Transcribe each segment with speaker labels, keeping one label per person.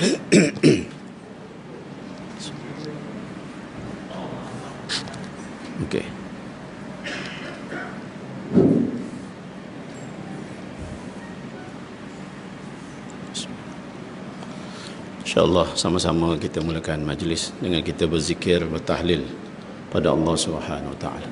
Speaker 1: Okey. InsyaAllah sama-sama kita mulakan majlis dengan kita berzikir, bertahlil pada Allah Subhanahu Wa Taala.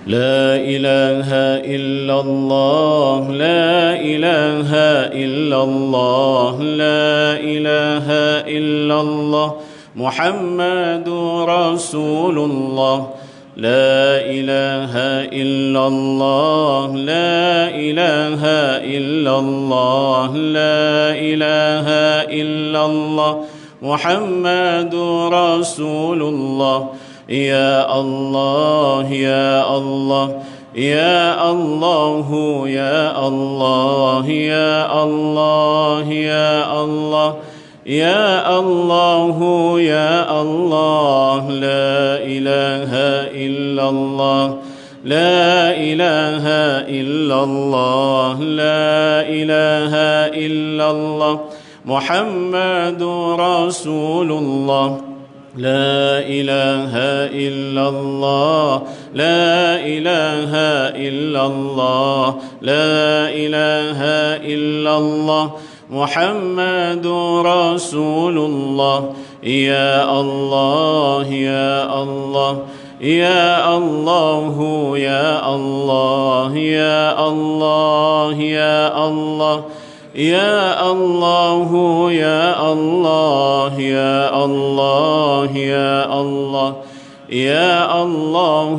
Speaker 1: La ilaha illallah, la ilaha illallah, la ilaha illallah, Muhammadur Rasulullah. La ilaha illallah, la ilaha illallah, la ilaha illallah, Muhammadur Rasulullah. Ya Allah, ya Allah, ya Allah, ya Allah, ya Allah, ya Allah, ya Allah, ya Allah, la ilaha illallah, la ilaha illallah, la ilaha illallah, Muhammadur Rasulullah. La ilaha illallah, la ilaha illallah, la ilaha illallah, Muhammadur Rasulullah. Ya Allah, ya Allah, ya Allah, ya Allah, ya Allah, ya Allah, Ya Allah, Ya Allah, Ya Allah, Ya Allah, Ya Allah,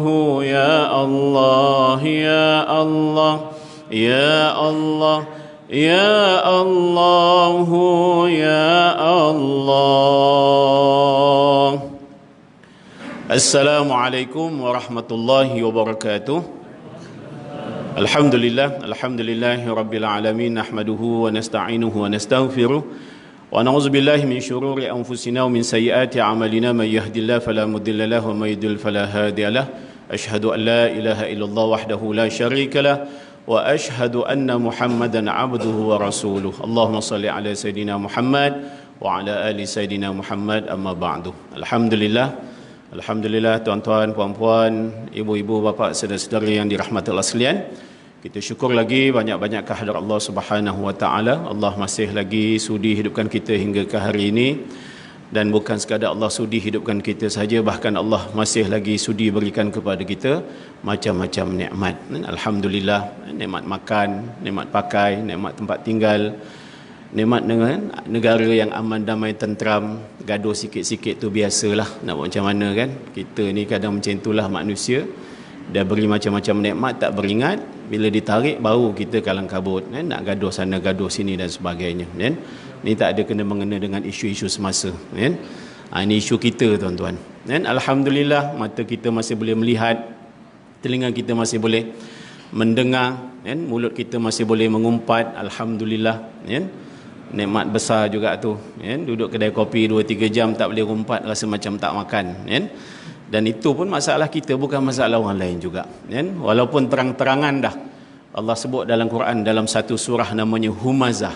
Speaker 1: Ya Allah, Ya Allah, Ya Allah, Ya Allah, Ya Allah. Assalamualaikum warahmatullahi wabarakatuh. Alhamdulillah, alhamdulillahi rabbil alamin, nahmaduhu wa nasta'inuhu wa nastaghfiruh wa na'udzu billahi min syururi anfusina wa min sayyiati a'malina, may yahdihillahu fala mudilla lahu wa may yudlil fala hadiya lahu. Asyhadu an la ilaha illallah wahdahu la syarika lah wa asyhadu anna Muhammadan 'abduhu wa rasuluh. Allahumma shalli ala sayidina Muhammad wa ala ali sayidina Muhammad, amma ba'du. Alhamdulillah tuan-tuan, puan-puan, ibu-ibu, bapa, saudara-saudara yang dirahmati Allah sekalian. Kita syukur lagi banyak-banyak kehadrat Allah Subhanahu Wa Taala. Allah masih lagi sudi hidupkan kita hingga ke hari ini. Dan bukan sekadar Allah sudi hidupkan kita saja, bahkan Allah masih lagi sudi berikan kepada kita macam-macam nikmat. Alhamdulillah, nikmat makan, nikmat pakai, nikmat tempat tinggal, nikmat dengan negara yang aman, damai, tenteram. Gaduh sikit-sikit tu biasalah, nak buat macam mana kan. Kita ni kadang macam itulah manusia. Dia beri macam-macam nikmat, tak beringat, bila ditarik baru kita kalang kabut kan? Nak gaduh sana gaduh sini dan sebagainya kan? Ni tak ada kena mengena dengan isu-isu semasa kan? Ini isu kita tuan-tuan kan? Alhamdulillah, mata kita masih boleh melihat, telinga kita masih boleh mendengar kan? Mulut kita masih boleh mengumpat. Alhamdulillah kan? Nikmat besar juga tu kan? Duduk kedai kopi 2-3 jam tak boleh rumpat, rasa macam tak makan kan? Dan itu pun masalah kita, bukan masalah orang lain juga kan? Walaupun terang-terangan dah Allah sebut dalam Quran, dalam satu surah namanya Humazah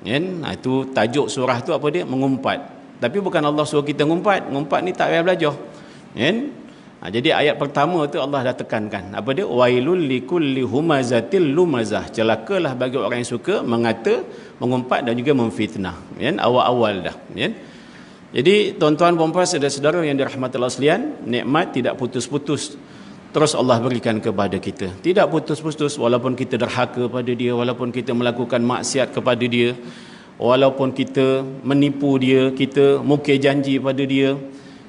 Speaker 1: kan? Itu tajuk surah tu apa dia? Mengumpat. Tapi bukan Allah suruh kita ngumpat. Ngumpat ni tak payah belajar kan? Jadi ayat pertama tu Allah dah tekankan apa dia? Wailul likulli humazatil lumazah. Celakalah bagi orang yang suka mengata, mengumpat dan juga memfitnah kan? Awal-awal dah kan? Jadi tuan-tuan, puan-puan, saudara-saudara yang dirahmati Allah sekalian, nikmat tidak putus-putus terus Allah berikan kepada kita. Tidak putus-putus, walaupun kita derhaka pada dia, walaupun kita melakukan maksiat kepada dia, walaupun kita menipu dia, kita mukir janji pada dia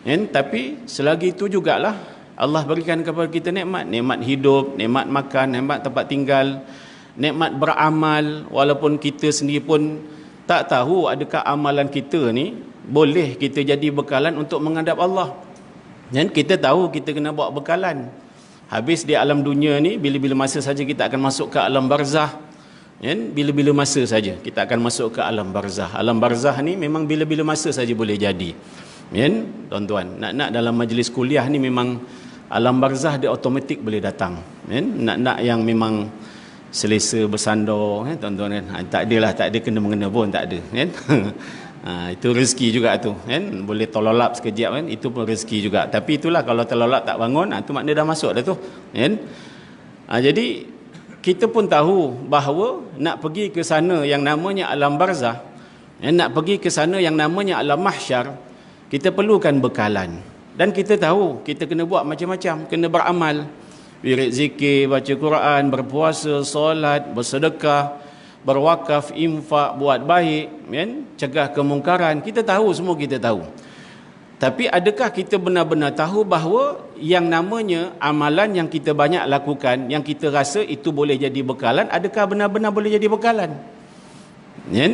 Speaker 1: kan? Tapi selagi itu jugalah Allah berikan kepada kita nikmat. Nikmat hidup, nikmat makan, nikmat tempat tinggal, nikmat beramal. Walaupun kita sendiri pun tak tahu adakah amalan kita ni boleh kita jadi bekalan untuk menghadap Allah. Dan kita tahu kita kena bawa bekalan. Habis di alam dunia ni, bila-bila masa saja kita akan masuk ke alam barzah. Kan? Bila-bila masa saja kita akan masuk ke alam barzah. Alam barzah ni memang bila-bila masa saja boleh jadi. Kan? Tuan-tuan, nak-nak dalam majlis kuliah ni memang alam barzah dia automatik boleh datang. Kan? Nak-nak yang memang selesa bersandar kan tuan-tuan kan. Tak adalah, tak ada kena-mengena pun, tak ada kan. Itu rezeki juga tu kan, boleh terlelap sekejap kan, itu pun rezeki juga. Tapi itulah, kalau terlelap tak bangun, tu makna dah masuk dah tu kan. Jadi kita pun tahu bahawa nak pergi ke sana yang namanya alam barzah, nak pergi ke sana yang namanya alam mahsyar, kita perlukan bekalan. Dan kita tahu kita kena buat macam-macam, kena beramal, wirid zikir, baca Quran, berpuasa, solat, bersedekah, berwakaf, infak, buat baik kan, cegah kemungkaran. Kita tahu, semua kita tahu. Tapi adakah kita benar-benar tahu bahawa yang namanya amalan yang kita banyak lakukan, yang kita rasa itu boleh jadi bekalan, adakah benar-benar boleh jadi bekalan? Kan?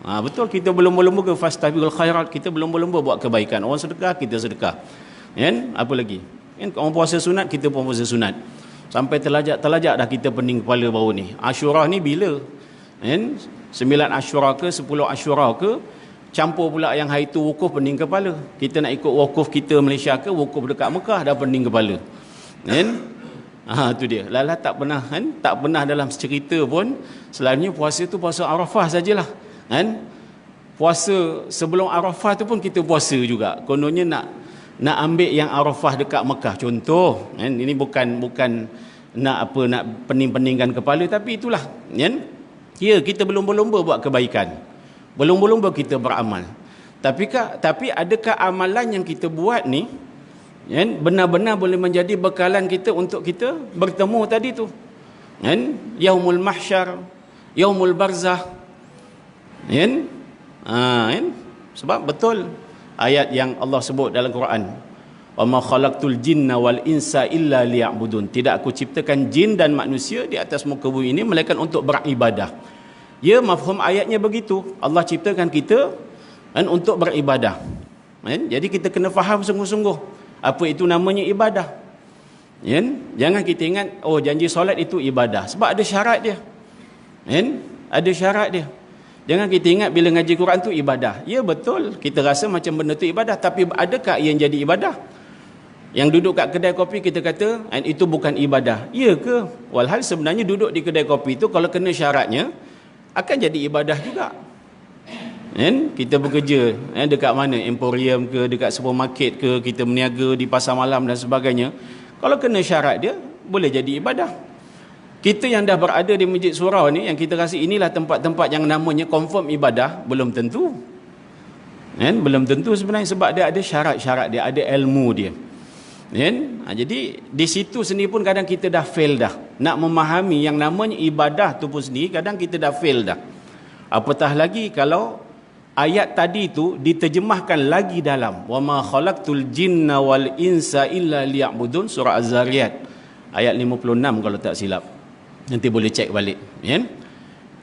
Speaker 1: Betul, kita berlomba-lomba ke fastabiqul khairat, kita berlomba-lomba buat kebaikan. Orang sedekah, kita sedekah. Kan? Apa lagi? Kan? Orang puasa sunat, kita pun puasa sunat. Sampai terlajak dah kita pening kepala baru ni. Asyura ni bila? Kan? 9 Asyura ke 10 Asyura ke, campur pula yang hari tu wukuf, pening kepala. Kita nak ikut wukuf kita Malaysia ke wukuf dekat Mekah, dah pening kepala kan. Tu dia. Lala tak pernah kan, tak pernah dalam cerita pun selalunya puasa tu puasa Arafah sajalah kan. Puasa sebelum Arafah tu pun kita puasa juga, kononnya nak ambil yang Arafah dekat Mekah contoh kan. Ini bukan nak pening-peningkan kepala, tapi itulah kan. Ya, kita belum berlomba buat kebaikan, berlomba-lomba kita beramal. Tapi adakah amalan yang kita buat ni kan, benar-benar boleh menjadi bekalan kita untuk kita bertemu tadi tu kan, yaumul mahsyar, yaumul barzah kan. Kan? Sebab betul ayat yang Allah sebut dalam Quran, wa ma khalaqtul jinna wal insa illa liya'budun, tidak aku ciptakan jin dan manusia di atas muka bumi ini melainkan untuk beribadah. Ya, mafhum ayatnya begitu. Allah ciptakan kita kan untuk beribadah kan? Jadi kita kena faham sungguh-sungguh apa itu namanya ibadah kan? Jangan kita ingat janji solat itu ibadah, sebab ada syarat dia kan? Ada syarat dia. Jangan kita ingat bila ngaji Quran tu ibadah. Ya betul, kita rasa macam benda tu ibadah, tapi adakah ia yang jadi ibadah? Yang duduk kat kedai kopi kita kata itu bukan ibadah. Ya ke? Walhal sebenarnya duduk di kedai kopi tu kalau kena syaratnya akan jadi ibadah juga kan? Kita bekerja dekat mana, emporium ke, dekat supermarket ke, kita berniaga di pasar malam dan sebagainya, kalau kena syarat dia boleh jadi ibadah. Kita yang dah berada di Masjid Surau ni, yang kita rasa inilah tempat-tempat yang namanya confirm ibadah, belum tentu kan? Belum tentu sebenarnya, sebab dia ada syarat-syarat dia, ada ilmu dia kan? Jadi di situ sendiri pun kadang kita dah fail dah. Nak memahami yang namanya ibadah tu pun sendiri kadang kita dah fail dah. Apatah lagi kalau ayat tadi tu diterjemahkan lagi dalam wa ma khalaqtul jinna wal insa illa liya'budun, surah Az-Zariyat ayat 56 kalau tak silap. Nanti boleh cek balik kan?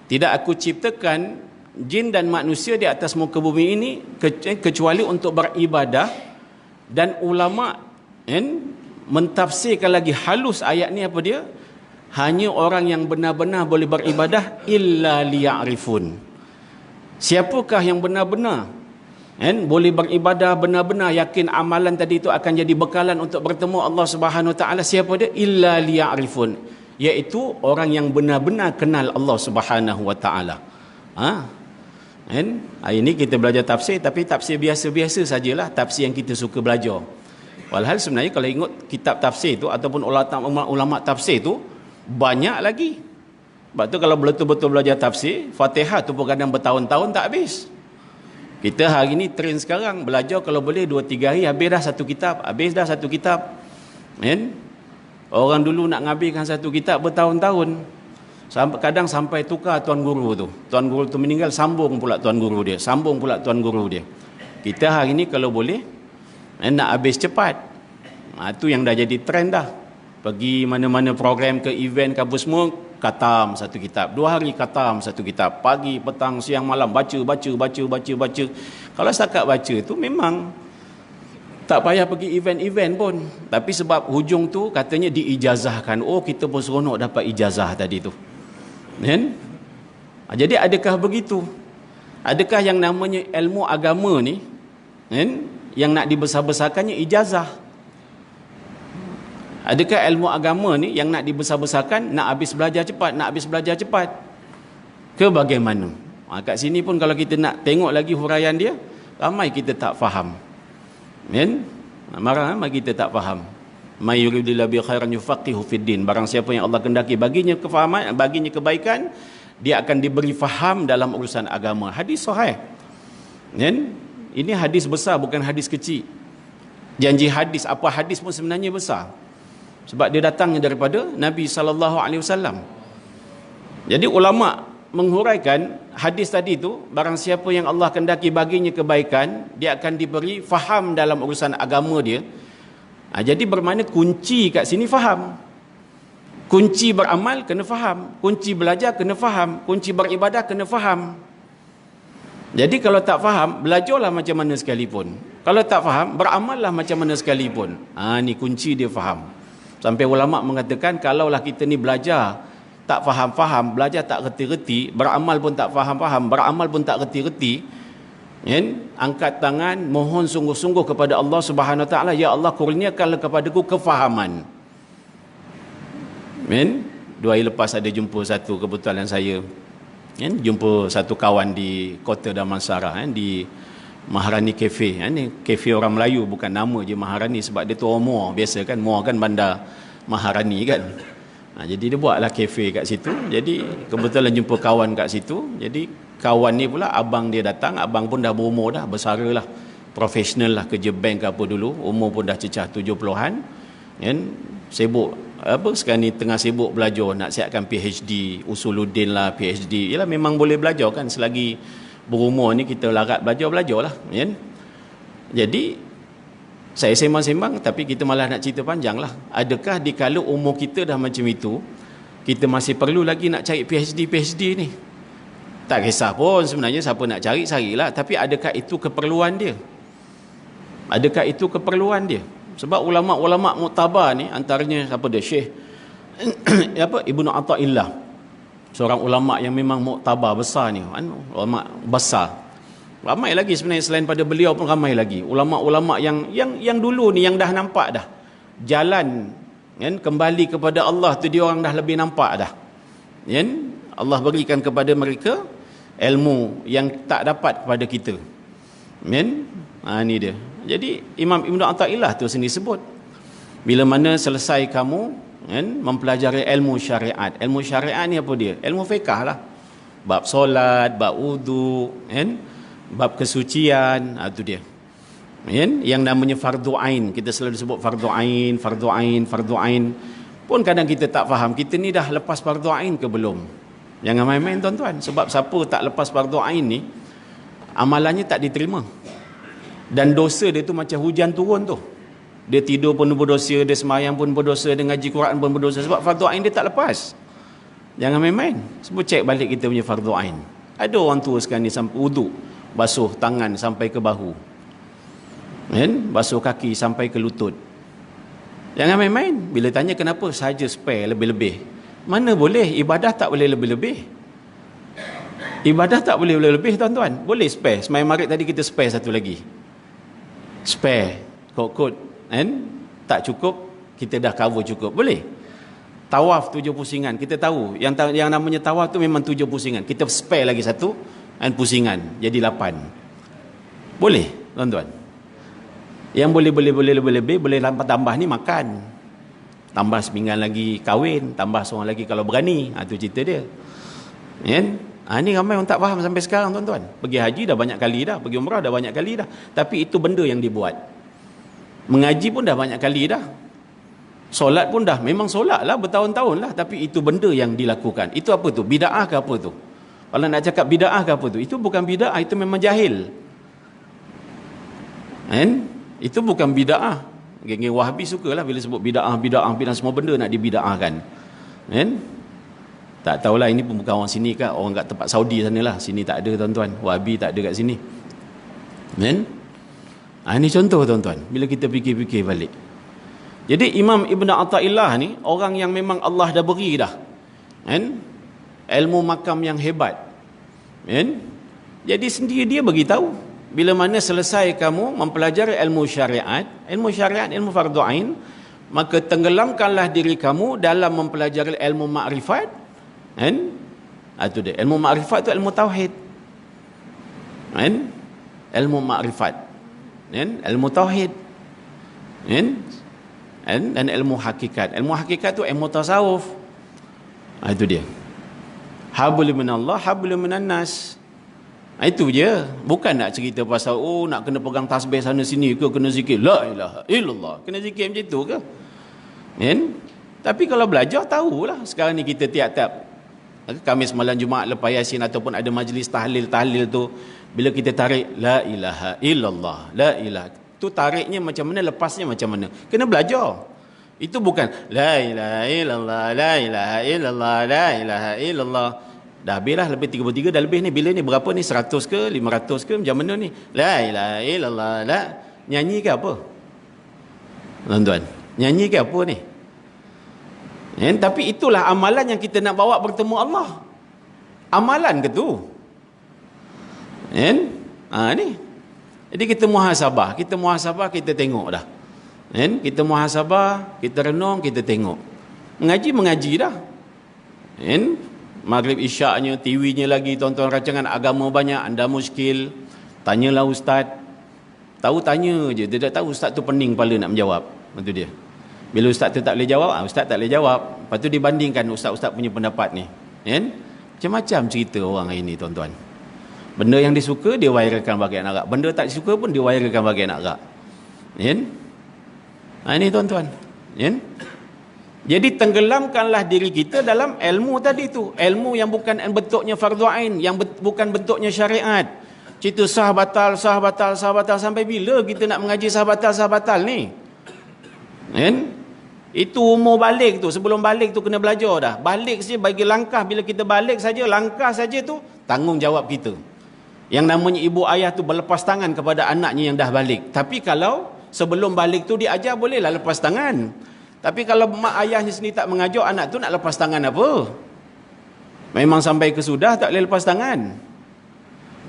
Speaker 1: Tidak aku ciptakan jin dan manusia di atas muka bumi ini kecuali untuk beribadah. Dan ulama mentafsirkan lagi halus ayat ni, apa dia? Hanya orang yang benar-benar boleh beribadah illa liya'rifun. Siapakah yang benar-benar boleh beribadah, benar-benar yakin amalan tadi itu akan jadi bekalan untuk bertemu Allah Subhanahu Wa Taala? Siapa dia? Illa liya'rifun, iaitu orang yang benar-benar kenal Allah Subhanahu Wa Taala. Hari ini kita belajar tafsir, tapi tafsir biasa-biasa sajalah, tafsir yang kita suka belajar. Walhal sebenarnya kalau ikut kitab tafsir tu ataupun ulama tafsir tu banyak lagi. Sebab tu kalau betul-betul belajar tafsir, Fatihah tu pun kadang bertahun-tahun tak habis. Kita hari ni trend sekarang belajar kalau boleh 2-3 hari habis dah satu kitab kan? Orang dulu nak ngabiskan satu kitab bertahun-tahun, kadang sampai tukar tuan guru tu meninggal, sambung pula tuan guru dia. Kita hari ni kalau boleh nak habis cepat. Itu yang dah jadi trend dah. Pergi mana-mana program ke event ke apa semua, khatam satu kitab, 2 hari khatam satu kitab, pagi, petang, siang, malam baca. Kalau setakat baca tu memang tak payah pergi event-event pun. Tapi sebab hujung tu katanya diijazahkan. Kita pun seronok dapat ijazah tadi tu kan? Jadi adakah begitu? Adakah yang namanya ilmu agama ni kan, yang nak dibesar-besarkannya ijazah? Adakah ilmu agama ni yang nak dibesar-besarkan, nak habis belajar cepat, ke bagaimana? Kat sini pun kalau kita nak tengok lagi huraian dia, ramai kita tak faham. Kan? Ramai kita tak faham. May yuridillahu bi khairan yufaqihu fid din. Barang siapa yang Allah kehendaki baginya kefahaman, baginya kebaikan, dia akan diberi faham dalam urusan agama. Hadis sahih. Kan? Ini hadis besar, bukan hadis kecil. Janji hadis, apa hadis pun sebenarnya besar. Sebab dia datangnya daripada Nabi SAW. Jadi ulama menghuraikan hadis tadi tu, barang siapa yang Allah kehendaki baginya kebaikan, dia akan diberi faham dalam urusan agama dia. Jadi bermakna kunci kat sini faham. Kunci beramal kena faham, kunci belajar kena faham, kunci beribadah kena faham. Jadi kalau tak faham, belajarlah macam mana sekalipun. Kalau tak faham, beramallah macam mana sekalipun. Ni kunci dia faham. Sampai ulama mengatakan, kalaulah kita ni belajar tak faham-faham, belajar tak reti-reti, beramal pun tak faham-faham, beramal pun tak reti-reti, angkat tangan, mohon sungguh-sungguh kepada Allah Subhanahu Wa Taala, ya Allah kurniakanlah kepadaku kefahaman. 2 hari lepas ada jumpa satu kebetulan saya, jumpa satu kawan di Kota Damansara, di Maharani Cafe. Ni kafe orang Melayu, bukan nama je Maharani, sebab dia tu orang Muar. Biasa kan, Muar kan bandar Maharani kan. Jadi dia buatlah kafe kat situ. Jadi kebetulan jumpa kawan kat situ. Jadi kawan ni pula, abang dia datang. Abang pun dah berumur dah, bersara lah, profesional lah, kerja bank apa dulu. Umur pun dah cecah 70-an. Sibuk sekarang ni tengah sibuk belajar, nak siapkan PhD, Usuluddin lah, PhD. Yalah, memang boleh belajar kan, selagi berumur ni kita larat belajar lah, kan? Jadi saya sembang-sembang, tapi kita malah nak cerita panjang lah. Adakah di kala umur kita dah macam itu, kita masih perlu lagi nak cari PhD ni? Tak kisah pun sebenarnya siapa nak carilah, tapi adakah itu keperluan dia? Adakah itu keperluan dia? Sebab ulama-ulama muktabar ni, antaranya siapa dia? Syekh Ibnu Athaillah, seorang ulama yang memang muktabar besar ni, ulama besar. Ramai lagi sebenarnya selain pada beliau pun ramai lagi ulama-ulama yang dulu ni, yang dah nampak dah jalan kembali kepada Allah tu, dia orang dah lebih nampak dah. Allah berikan kepada mereka ilmu yang tak dapat kepada kita. Ni dia. Jadi Imam Ibnu Athaillah tu sendiri sebut, bila mana selesai kamu mempelajari ilmu syariat. Ilmu syariat ni apa dia? Ilmu fiqah lah. Bab solat, bab wudu, bab kesucian, itu dia. Yang namanya fardu ain. Kita selalu sebut fardu ain. Pun kadang kita tak faham, kita ni dah lepas fardu ain ke belum? Jangan main-main tuan-tuan. Sebab siapa tak lepas fardu ain ni, amalannya tak diterima. Dan dosa dia tu macam hujan turun tu. Dia tidur pun berdosa, dia semayang pun berdosa, dia ngaji Quran pun berdosa, sebab fardu ain dia tak lepas. Jangan main-main. Sebab cek balik kita punya fardu ain. Ada orang tua sekarang ni sampai wuduk, basuh tangan sampai ke bahu, basuh kaki sampai ke lutut. Jangan main-main. Bila tanya kenapa, saja spare lebih-lebih. Mana boleh, ibadah tak boleh lebih-lebih. Ibadah tak boleh lebih tuan-tuan. Boleh spare. Semayang maghrib tadi kita spare satu lagi. Spare kot-kot, tak cukup, kita dah cover cukup. Boleh. Tawaf 7 pusingan, kita tahu yang namanya tawaf tu memang 7 pusingan, kita spare lagi satu pusingan, jadi 8. Boleh tuan-tuan. Yang boleh lebih, boleh tambah ni makan, tambah seminggan lagi kahwin, tambah seorang lagi kalau berani. Tu cerita dia. Ni ramai orang tak faham sampai sekarang tuan-tuan. Pergi haji dah banyak kali dah, pergi umrah dah banyak kali dah, tapi itu benda yang dibuat. Mengaji pun dah banyak kali dah. Solat pun dah, memang solat lah bertahun-tahun lah, tapi itu benda yang dilakukan. Itu apa tu? Bida'ah ke apa tu? Kalau nak cakap bida'ah ke apa tu? Itu bukan bida'ah, itu memang jahil. Itu bukan bida'ah. Geng-geng Wahabi sukalah bila sebut bida'ah, semua benda nak dibida'ahkan. Tak tahulah, ini pun bukan orang sini ke, orang kat tempat Saudi sana lah. Sini tak ada tuan-tuan, Wahabi tak ada kat sini. Ini contoh tuan-tuan, bila kita fikir-fikir balik. Jadi Imam Ibn Athaillah ni orang yang memang Allah dah beri dah ilmu makam yang hebat. Jadi sendiri dia bagi tahu, bila mana selesai kamu mempelajari ilmu syariat, ilmu fardu ain, maka tenggelamkanlah diri kamu dalam mempelajari ilmu makrifat, kan? Itu dia. Ilmu makrifat tu ilmu tauhid, kan? Ilmu makrifat, kan? Ilmu tauhid, kan? Dan ilmu hakikat. Ilmu hakikat tu ilmu tasawuf. Itu dia. Hablum minallah, hablum minan nas. Itu je. Bukan nak cerita pasal nak kena pegang tasbih sana sini ke, kena zikir la ilaha illallah, kena zikir macam tu ke, kan? Tapi kalau belajar tahulah. Sekarang ni kita tiap-tiap Khamis malam Jumaat lepas Yasin ataupun ada majlis tahlil tu, bila kita tarik la ilaha illallah, la ilaha, tu tariknya macam mana, lepasnya macam mana, kena belajar. Itu bukan la ilaha illallah, la ilaha illallah, la ilaha illallah. Dah habislah, lebih 33 dah lebih ni. Bila ni berapa ni, 100 ke 500 ke macam mana ni? La ilaha illallah, la. Nyanyi ke apa tuan-tuan? Nyanyi ke apa ni? Tapi itulah amalan yang kita nak bawa bertemu Allah. Amalan ke tu? Ni. Jadi kita muhasabah, kita tengok dah. Kita muhasabah, kita renung, kita tengok. Mengaji dah. Maghrib isyaknya, TV-nya lagi, tonton rancangan agama banyak, anda muskil, tanyalah ustaz. Tahu tanya je, dia tak tahu ustaz tu pening kepala nak menjawab. Itu dia. Bila ustaz tu tak boleh jawab, ustaz tak boleh jawab. Lepas tu dibandingkan ustaz-ustaz punya pendapat ni. Macam-macam cerita orang hari ni tuan-tuan. Benda yang disuka dia viralkan bagi anak rak, benda tak disuka pun dia viralkan bagi anak rak. Ini tuan-tuan. Jadi tenggelamkanlah diri kita dalam ilmu tadi tu. Ilmu yang bukan bentuknya fardu ain, yang bukan bentuknya syariat. Cerita sah batal sampai bila kita nak mengaji sah batal ni? Itu umur balik tu. Sebelum balik tu kena belajar dah. Balik saja bagi langkah, bila kita balik saja, langkah saja tu tanggungjawab kita. Yang namanya ibu ayah tu berlepas tangan kepada anaknya yang dah balik. Tapi kalau sebelum balik tu diajar, bolehlah lepas tangan. Tapi kalau mak ayahnya sendiri tak mengajar, anak tu nak lepas tangan apa? Memang sampai ke sudah tak boleh lepas tangan.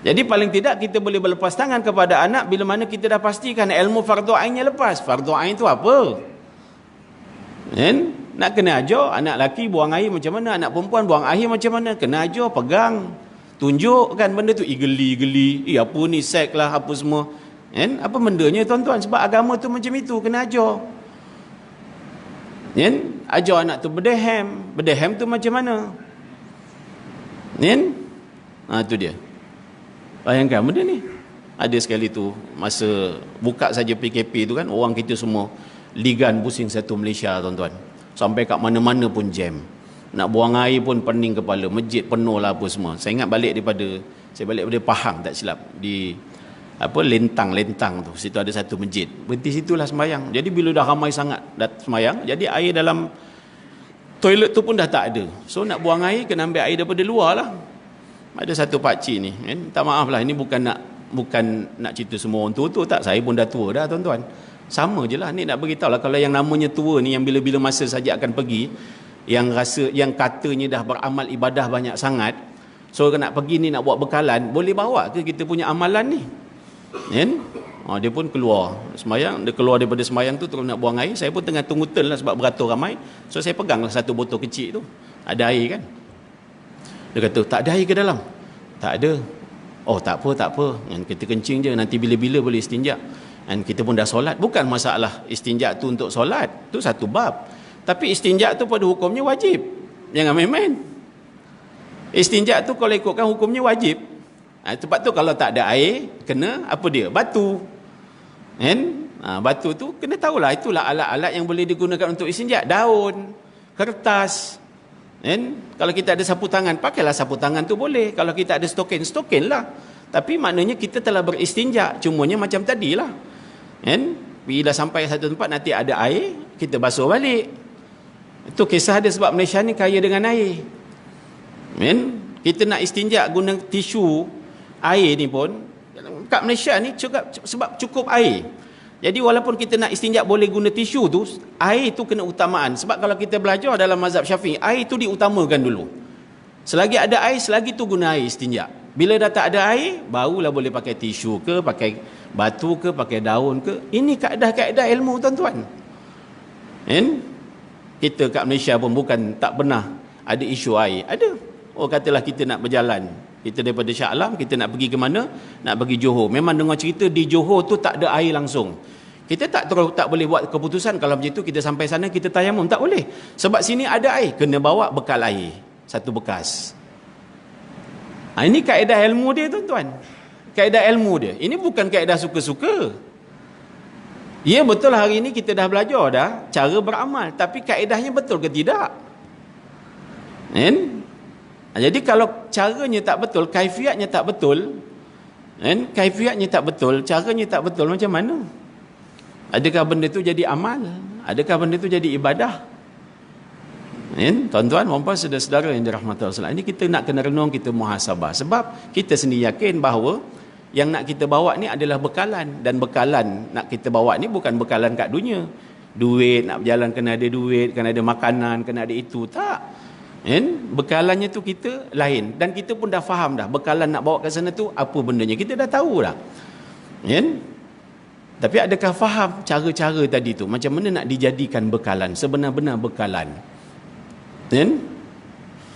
Speaker 1: Jadi paling tidak kita boleh berlepas tangan kepada anak bila mana kita dah pastikan ilmu fardu ainnya lepas. Fardu ain tu apa? Nak kena ajar anak lelaki buang air macam mana, anak perempuan buang air macam mana, kena ajar, pegang, tunjukkan benda tu. Geli apa ni, sek lah apa semua. Apa bendanya tuan-tuan? Sebab agama tu macam itu, kena ajar. Ajar anak tu berdehem tu macam mana? Itu dia. Bayangkan benda ni. Ada sekali tu masa buka saja PKP tu kan, orang kita semua ligan pusing satu Malaysia tuan-tuan. Sampai kat mana-mana pun jam. Nak buang air pun pening kepala, masjid penuh lah apa semua. Saya ingat balik daripada Pahang tak silap, di lentang tu, situ ada satu masjid, berhenti situlah sembahyang. Jadi bila dah ramai sangat sembahyang, jadi air dalam toilet tu pun dah tak ada. So nak buang air kena ambil air daripada luar lah. Ada satu pakcik ni, minta maaf lah, ini bukan nak cerita semua orang tua tak, saya pun dah tua dah tuan-tuan. Sama je lah, ni nak beritahu lah, kalau yang namanya tua ni, yang bila-bila masa saja akan pergi, yang katanya dah beramal ibadah banyak sangat, so nak pergi ni nak buat bekalan, boleh bawa ke kita punya amalan ni? Dia pun keluar semayang, dia keluar daripada semayang tu terus nak buang air. Saya pun tengah tunggu turn lah sebab beratur ramai. So saya pegang lah satu botol kecil tu, ada air kan. Dia kata tak ada air ke dalam? Tak ada. Oh tak apa, kita kencing je, nanti bila-bila boleh istinja. Dan kita pun dah solat. Bukan masalah istinja tu untuk solat, tu satu bab. Tapi istinja tu pada hukumnya wajib, jangan main-main. Istinja tu kalau ikutkan hukumnya wajib. Sebab tu kalau tak ada air, kena apa dia? Batu. Batu tu kena tahulah, itulah alat-alat yang boleh digunakan untuk istinja. Daun, kertas. Kalau kita ada sapu tangan, pakailah sapu tangan tu boleh. Kalau kita ada stokin lah. Tapi maknanya kita telah beristinja, cumanya macam tadilah. Bila sampai satu tempat nanti ada air, kita basuh balik. Itu kisah dia, sebab Malaysia ni kaya dengan air. Kita nak istinja guna tisu, air ni pun kat Malaysia ni sebab cukup air. Jadi walaupun kita nak istinja boleh guna tisu tu, air tu kena utamaan. Sebab kalau kita belajar dalam mazhab Syafi'i, air tu diutamakan dulu. Selagi ada air, selagi tu guna air istinja. Bila dah tak ada air, barulah boleh pakai tisu ke, pakai batu ke, pakai daun ke. Ini kaedah-kaedah ilmu tuan-tuan. Kan? Kita kat Malaysia pun bukan tak pernah ada isu air. Ada. Oh, katalah kita nak berjalan. Kita daripada Shah Alam, kita nak pergi ke mana? Nak pergi Johor. Memang dengar cerita di Johor tu tak ada air langsung. Kita tak boleh buat keputusan kalau macam tu kita sampai sana kita tayamum. Tak boleh. Sebab sini ada air. Kena bawa bekal air. Satu bekas. Ini kaedah ilmu dia, tuan-tuan. Kaedah ilmu dia. Ini bukan kaedah suka-suka. Ya, betul hari ini kita dah belajar dah cara beramal. Tapi kaedahnya betul ke tidak? Kan? Jadi kalau caranya tak betul, kaifiatnya tak betul, kan? Kaifiatnya tak betul, caranya tak betul, macam mana? Adakah benda tu jadi amal? Adakah benda tu jadi ibadah? Kan? Tuan-tuan, puan-puan, saudara-saudara yang dirahmati Allah, ini kita nak kena renung, kita muhasabah. Sebab kita sendiri yakin bahawa yang nak kita bawa ni adalah bekalan. Dan bekalan nak kita bawa ni bukan bekalan kat dunia. Duit, nak berjalan kena ada duit, kena ada makanan, kena ada itu. Tak. Bekalannya tu kita lain. Dan kita pun dah faham dah. Bekalan nak bawa ke sana tu apa bendanya. Kita dah tahu dah. Tapi adakah faham cara-cara tadi tu? Macam mana nak dijadikan bekalan? Sebenar-benar bekalan.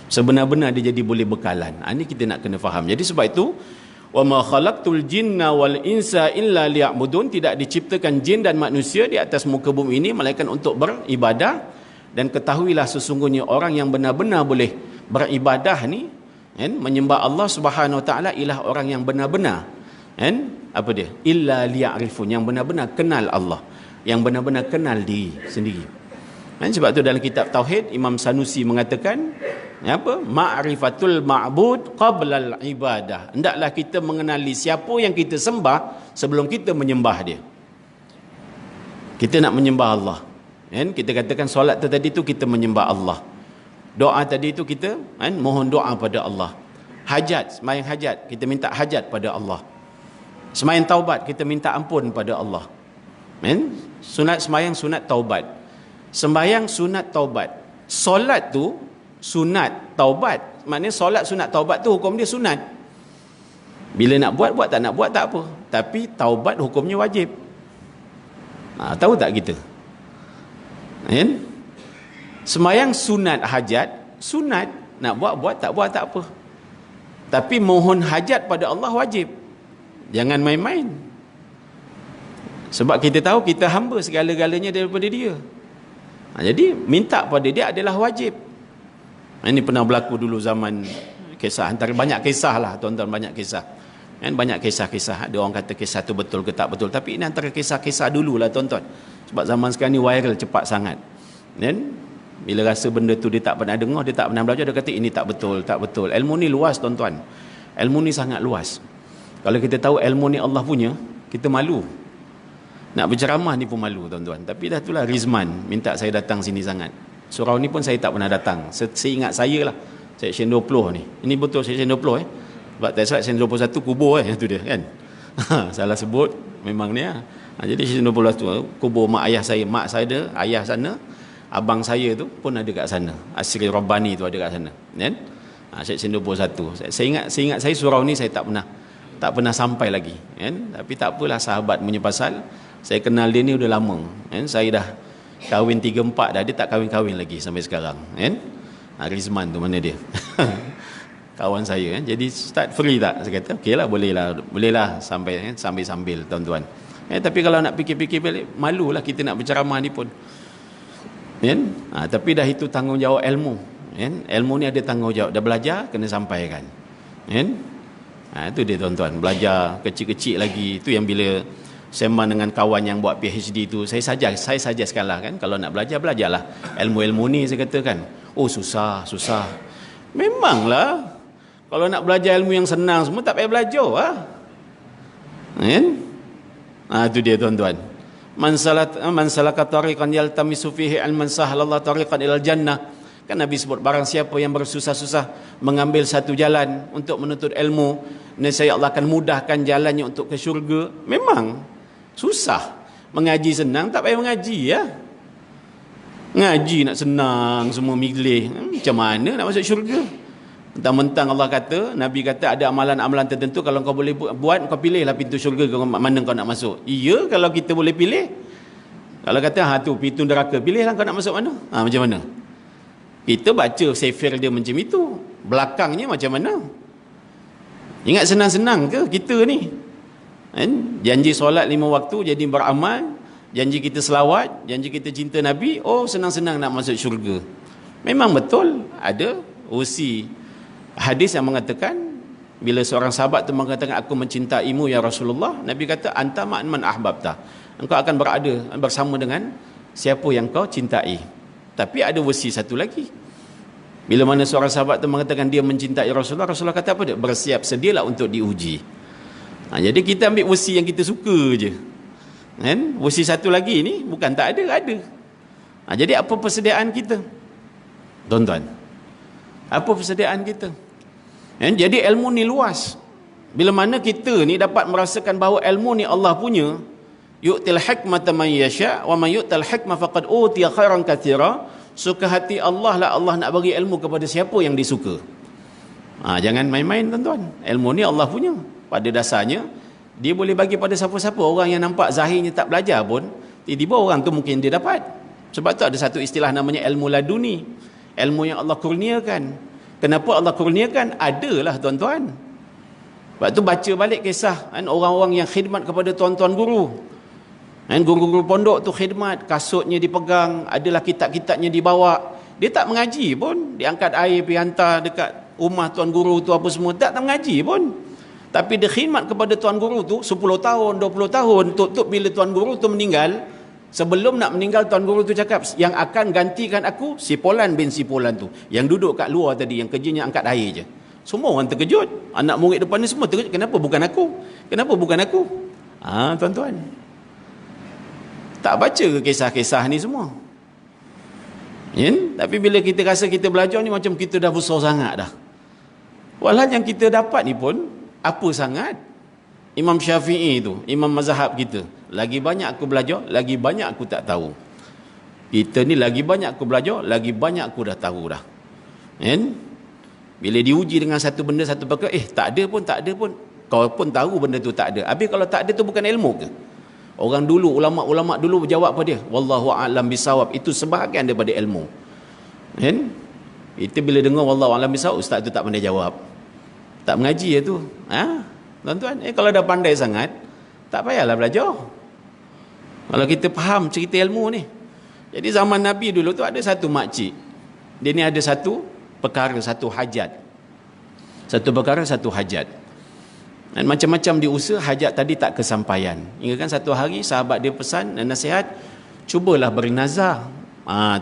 Speaker 1: Sebenar-benar dia jadi boleh bekalan. Ini kita nak kena faham. Jadi sebab itu, وَمَا خَلَقْتُ الْجِنَّ وَالْإِنسَ إِلَّا لِيَعْبُدُونَ, tidak diciptakan jin dan manusia di atas muka bumi ini melainkan untuk beribadah. Dan ketahuilah sesungguhnya orang yang benar-benar boleh beribadah ni, menyembah Allah Subhanahu Wa Taala, ialah orang yang benar-benar apa dia? Illa liya'rifun, yang benar-benar kenal Allah, yang benar-benar kenal diri sendiri. Sebab tu dalam kitab Tauhid Imam Sanusi mengatakan apa? Ma'rifatul ma'bud qabla al-ibadah. Hendaklah kita mengenali siapa yang kita sembah sebelum kita menyembah dia. Kita nak menyembah Allah. Kita katakan solat tadi tu kita menyembah Allah. Doa tadi tu kita mohon doa pada Allah. Hajat, sembahyang hajat, kita minta hajat pada Allah. Sembahyang taubat, kita minta ampun pada Allah. Sunat sembahyang, sunat taubat. Sembahyang sunat taubat. Solat tu sunat taubat. Maknanya solat sunat taubat tu hukum dia sunat. Bila nak buat, buat. Tak nak buat, tak apa. Tapi taubat hukumnya wajib. Tahu tak kita? Sembahyang sunat hajat, sunat. Nak buat, buat. Tak buat, tak apa. Tapi mohon hajat pada Allah wajib. Jangan main-main. Sebab kita tahu kita hamba segala-galanya daripada dia. Jadi minta pada dia adalah wajib. Ini pernah berlaku dulu zaman kisah, antara banyak kisah lah tuan-tuan, banyak kisah. Banyak kisah-kisah. Ada orang kata kisah tu betul ke tak betul, tapi ini antara kisah-kisah dulu lah tuan-tuan. Sebab zaman sekarang ni viral cepat sangat. Bila rasa benda tu dia tak pernah dengar, dia tak pernah belajar, dia kata ini tak betul, tak betul. Ilmu ni luas tuan-tuan. Ilmu ni sangat luas. Kalau kita tahu ilmu ni Allah punya, kita malu. Nak berceramah ni pun malu tuan-tuan. Tapi dah itulah Rizman minta saya datang sini sangat. Surau ni pun saya tak pernah datang. Seingat saya lah, Seksyen 20 ni. Ini betul Seksyen 20 Sebab tak salah Seksyen 21 kubur itu dia kan. Salah sebut memang ni lah. Jadi Seksyen 20 tu kubur mak ayah saya. Mak saya ada, ayah sana, abang saya tu pun ada kat sana. Asri Rabbani tu ada kat sana kan. Seksyen 21. Saya ingat saya surau ni saya tak pernah sampai lagi kan. Tapi tak apalah, sahabat punya pasal. Saya kenal dia ni udah lama kan? Saya dah kahwin 3-4 dah, dia tak kahwin-kahwin lagi sampai sekarang kan. Rizman tu mana dia? Kawan saya kan. Jadi start free tak? Saya kata okeylah, bolehlah sampai kan? Sambil-sambil tuan-tuan. Tapi kalau nak fikir-fikir balik, malulah kita nak berceramah ni pun kan. Tapi dah itu tanggungjawab ilmu kan. Ilmu ni ada tanggungjawab, dah belajar kena sampaikan kan. Itu dia tuan-tuan, belajar kecil-kecil lagi. Itu yang bila sembang dengan kawan yang buat PhD tu, saya saja sekala kan, kalau nak belajarlah ilmu-ilmu ni. Saya katakan, oh susah. Memanglah, kalau nak belajar ilmu yang senang semua tak payah belajar lah kan. Itu dia tuan-tuan. Man salaka tariqan yaltamisu fihi ilman sahhalallahu tariqan ilal jannah. Kan Nabi sebut, barang siapa yang bersusah-susah mengambil satu jalan untuk menuntut ilmu, nescaya Allah akan mudahkan jalannya untuk ke syurga. Memang susah. Mengaji senang, tak payah mengaji ya. Ngaji nak senang, semua milih. Macam mana nak masuk syurga? Mentang-mentang Allah kata, Nabi kata ada amalan-amalan tertentu kalau kau boleh buat, kau pilihlah pintu syurga, mana kau nak masuk. Iya, kalau kita boleh pilih Kalau kata tu pintu neraka, pilihlah kau nak masuk mana. Macam mana? Kita baca sefir dia macam itu, belakangnya macam mana? Ingat senang-senang ke kita ni? Kan? Janji solat 5 waktu jadi beramal, janji kita selawat, janji kita cinta Nabi, senang-senang nak masuk syurga. Memang betul ada usi hadis yang mengatakan, bila seorang sahabat tu mengatakan aku mencintaimu ya Rasulullah, Nabi kata anta ma'an man ahbabta, engkau akan berada bersama dengan siapa yang kau cintai. Tapi ada wasi satu lagi, bila mana seorang sahabat tu mengatakan dia mencintai Rasulullah, Rasulullah kata apa dia? Bersiap sedialah untuk diuji. Jadi kita ambil wasi yang kita suka je kan? Wasi satu lagi ni bukan tak ada, ada. Jadi apa persediaan kita tuan-tuan? Apa persediaan kita? Jadi ilmu ni luas. Bila mana kita ni dapat merasakan bahawa ilmu ni Allah punya, yu'til hikmata man yasha wa man yu'tal hikmah faqad utiya khairan katsira. Suka hati Allah lah Allah nak bagi ilmu kepada siapa yang disuka. Jangan main-main tuan-tuan. Ilmu ni Allah punya. Pada dasarnya dia boleh bagi pada siapa-siapa. Orang yang nampak zahirnya tak belajar pun, tiba-tiba orang tu mungkin dia dapat. Sebab tu ada satu istilah namanya ilmu laduni, ilmu yang Allah kurniakan. Kenapa Allah kurniakan? Adalah tuan-tuan. Sebab tu baca balik kisah kan, orang-orang yang khidmat kepada tuan-tuan guru. Guru-guru pondok tu khidmat, kasutnya dipegang, adalah kitab-kitabnya dibawa. Dia tak mengaji pun, dia angkat air pergi hantar dekat rumah tuan guru tu apa semua, tak mengaji pun. Tapi dia khidmat kepada tuan guru tu 10 tahun, 20 tahun, tutup bila tuan guru tu meninggal. Sebelum nak meninggal, tuan guru tu cakap, yang akan gantikan aku si Polan bin si Polan tu, yang duduk kat luar tadi, yang kerjanya angkat air je. Semua orang terkejut, anak murid depan ni semua terkejut, kenapa bukan aku? Kenapa bukan aku? Tuan-tuan, tak baca ke kisah-kisah ni semua? Tapi bila kita rasa kita belajar ni macam kita dah besar sangat dah. Walau yang kita dapat ni pun apa sangat? Imam Syafi'i tu, imam mazhab kita, lagi banyak aku belajar, lagi banyak aku tak tahu. Kita ni lagi banyak aku belajar, lagi banyak aku dah tahu dah. Bila diuji dengan satu benda, satu perkara, tak ada pun, kau pun tahu benda tu tak ada. Habis kalau tak ada tu bukan ilmu ke? Orang dulu, ulama-ulama dulu berjawab apa dia? Wallahu a'lam bisawab. Itu sebahagian daripada ilmu. Kita bila dengar wallahu a'lam bisawab, ustaz tu tak pandai jawab. Tak mengaji tu. Tuan-tuan, kalau dah pandai sangat, tak payahlah belajar. Kalau kita faham cerita ilmu ni. Jadi zaman Nabi dulu tu ada satu makcik. Dia ni ada satu perkara, satu hajat. Satu perkara, satu hajat. Dan macam-macam diusaha, hajat tadi tak kesampaian. Hingga kan satu hari sahabat dia pesan dan nasihat, cubalah bernazar.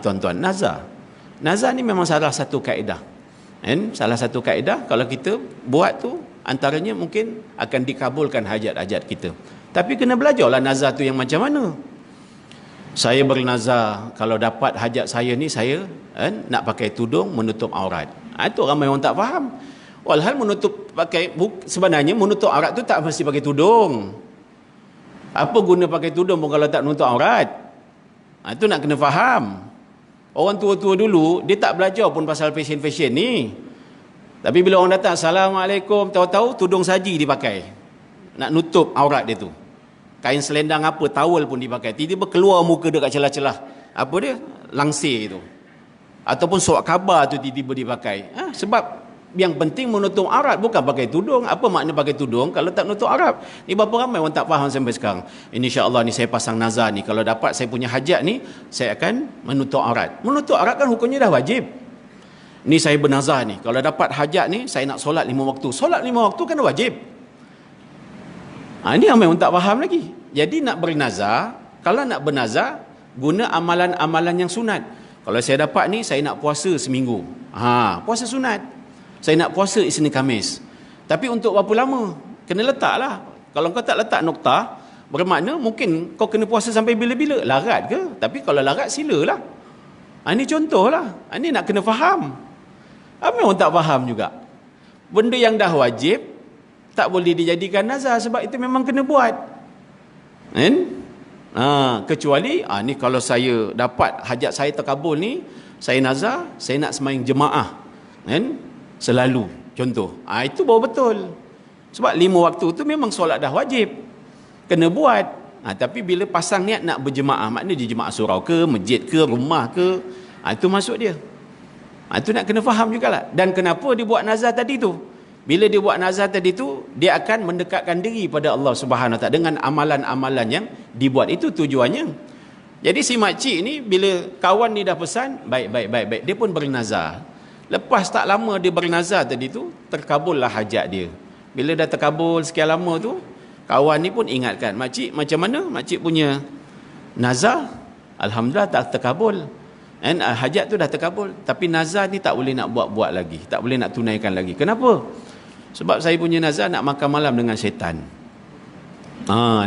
Speaker 1: Tuan-tuan, nazar. Nazar ni memang salah satu kaedah. Salah satu kaedah kalau kita buat tu, antaranya mungkin akan dikabulkan hajat-hajat kita. Tapi kena belajarlah nazar tu yang macam mana. Saya bernazar kalau dapat hajat saya ni, saya nak pakai tudung menutup aurat. Itu ramai orang tak faham. Walhal sebenarnya menutup aurat tu tak mesti pakai tudung. Apa guna pakai tudung pun kalau tak menutup aurat? Itu nak kena faham. Orang tua-tua dulu dia tak belajar pun pasal fashion-fashion ni. Tapi bila orang datang, Assalamualaikum, tahu-tahu tudung saji dipakai. Nak nutup aurat dia tu. Kain selendang apa, towel pun dipakai. Tiba-tiba keluar muka dekat celah-celah. Apa dia? Langsir tu. Ataupun surat khabar tu tiba-tiba dipakai. Sebab yang penting menutup aurat, bukan pakai tudung. Apa makna pakai tudung kalau tak menutup aurat? Ni berapa ramai orang tak faham sampai sekarang. InsyaAllah ni saya pasang nazar ni, kalau dapat saya punya hajat ni, saya akan menutup aurat. Menutup aurat kan hukumnya dah wajib. Ni saya bernazar ni, kalau dapat hajat ni, saya nak solat 5 waktu. Solat 5 waktu kan wajib. Ini ramai orang tak faham lagi. Jadi nak bernazar, kalau nak bernazar, guna amalan-amalan yang sunat. Kalau saya dapat ni, saya nak puasa seminggu. Puasa sunat. Saya nak puasa Isnin Khamis. Tapi untuk berapa lama? Kena letaklah. Kalau kau tak letak noktah, bermakna mungkin kau kena puasa sampai bila-bila. Larat ke? Tapi kalau larat, silalah. Ini contohlah. Ini nak kena faham. Apa orang tak faham juga? Benda yang dah wajib, tak boleh dijadikan nazar sebab itu memang kena buat. Kecuali, ni kalau saya dapat hajat saya terkabul ni, saya nazar, saya nak sembahyang jemaah. Selalu, contoh. Itu baru betul. Sebab 5 waktu tu memang solat dah wajib. Kena buat. Tapi bila pasang niat nak berjemaah, maknanya di jemaah surau ke, masjid ke, rumah ke, itu masuk dia. Itu nak kena faham jugalah. Dan kenapa dia buat nazar tadi tu? Bila dia buat nazar tadi tu, dia akan mendekatkan diri pada Allah Subhanahu Wa Taala dengan amalan-amalan yang dibuat. Itu tujuannya. Jadi si makcik ni bila kawan ni dah pesan, baik, dia pun bernazar. Lepas tak lama dia bernazar tadi tu, terkabullah hajat dia. Bila dah terkabul sekian lama tu, kawan ni pun ingatkan, makcik macam mana makcik punya nazar? Alhamdulillah tak terkabul. Hajat tu dah terkabul, tapi nazar ni tak boleh nak buat-buat lagi, tak boleh nak tunaikan lagi. Kenapa? Sebab saya punya nazar nak makan malam dengan syaitan.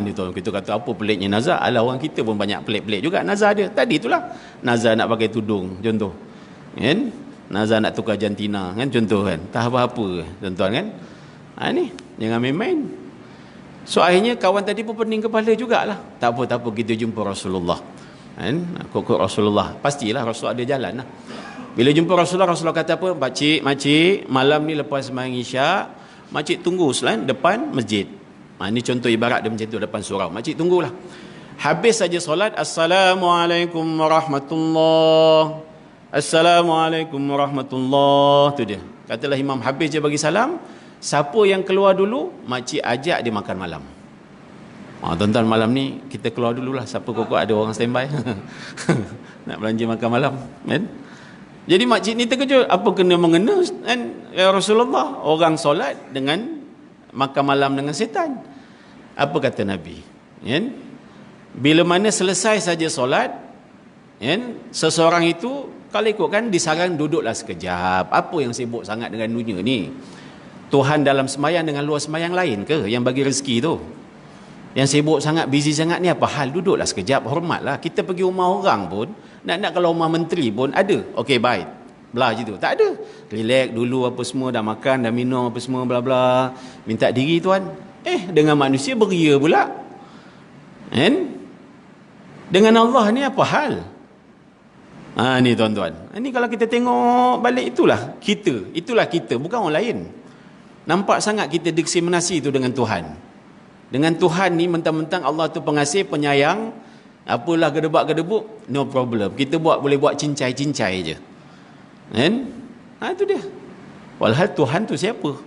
Speaker 1: Ni tu kita kata apa peliknya nazar? Alah, orang kita pun banyak pelik-pelik juga nazar dia. Tadi itulah nazar nak pakai tudung contoh. Kan? Nazar nak tukar jantina kan contoh kan. Tak apa-apa tuan-tuan kan. Ni jangan main-main. So akhirnya kawan tadi pun pening kepala jugalah. Tak apa kita jumpa Rasulullah. Kan? Kok Rasulullah. Pastilah Rasul ada jalan lah. Bila jumpa Rasulullah kata apa? Makcik, malam ni lepas sembahyang Isyak, makcik tunggu selain depan masjid. Ini contoh ibarat dia macam tu depan surau. Makcik tunggulah. Habis saja solat, Assalamualaikum warahmatullahi. Assalamualaikum warahmatullahi. Tu dia. Katalah imam habis je bagi salam. Siapa yang keluar dulu, makcik ajak dia makan malam. Tuan-tuan, malam ni kita keluar dululah. Siapa kokok ada orang standby nak belanja makan malam kan? Jadi makcik ni terkejut, apa kena mengena kan? Ya Rasulullah, orang solat dengan makan malam dengan setan. Apa kata Nabi kan? Bila mana selesai saja solat kan, seseorang itu kalau ikutkan disarankan duduklah sekejap. Apa yang sibuk sangat dengan dunia ni? Tuhan dalam sembahyang dengan luar sembahyang lain ke yang bagi rezeki tu? Yang sibuk sangat, busy sangat ni apa hal? Duduklah sekejap, hormatlah. Kita pergi rumah orang pun, nak kalau rumah menteri pun ada. Okey, baik. Belah je tu. Tak ada. Relax dulu apa semua, dah makan, dah minum apa semua, bla bla. Minta diri tuan. Dengan manusia beria pula. Kan? Dengan Allah ni apa hal? Ni tuan-tuan. Ni kalau kita tengok balik itulah kita, bukan orang lain. Nampak sangat kita diskriminasi tu dengan Tuhan. Dengan Tuhan ni mentang-mentang Allah tu pengasih, penyayang, apalah gedebak-gedebuk, no problem. Kita boleh buat cincai-cincai je. Kan? Itu dia. Walhal Tuhan tu siapa?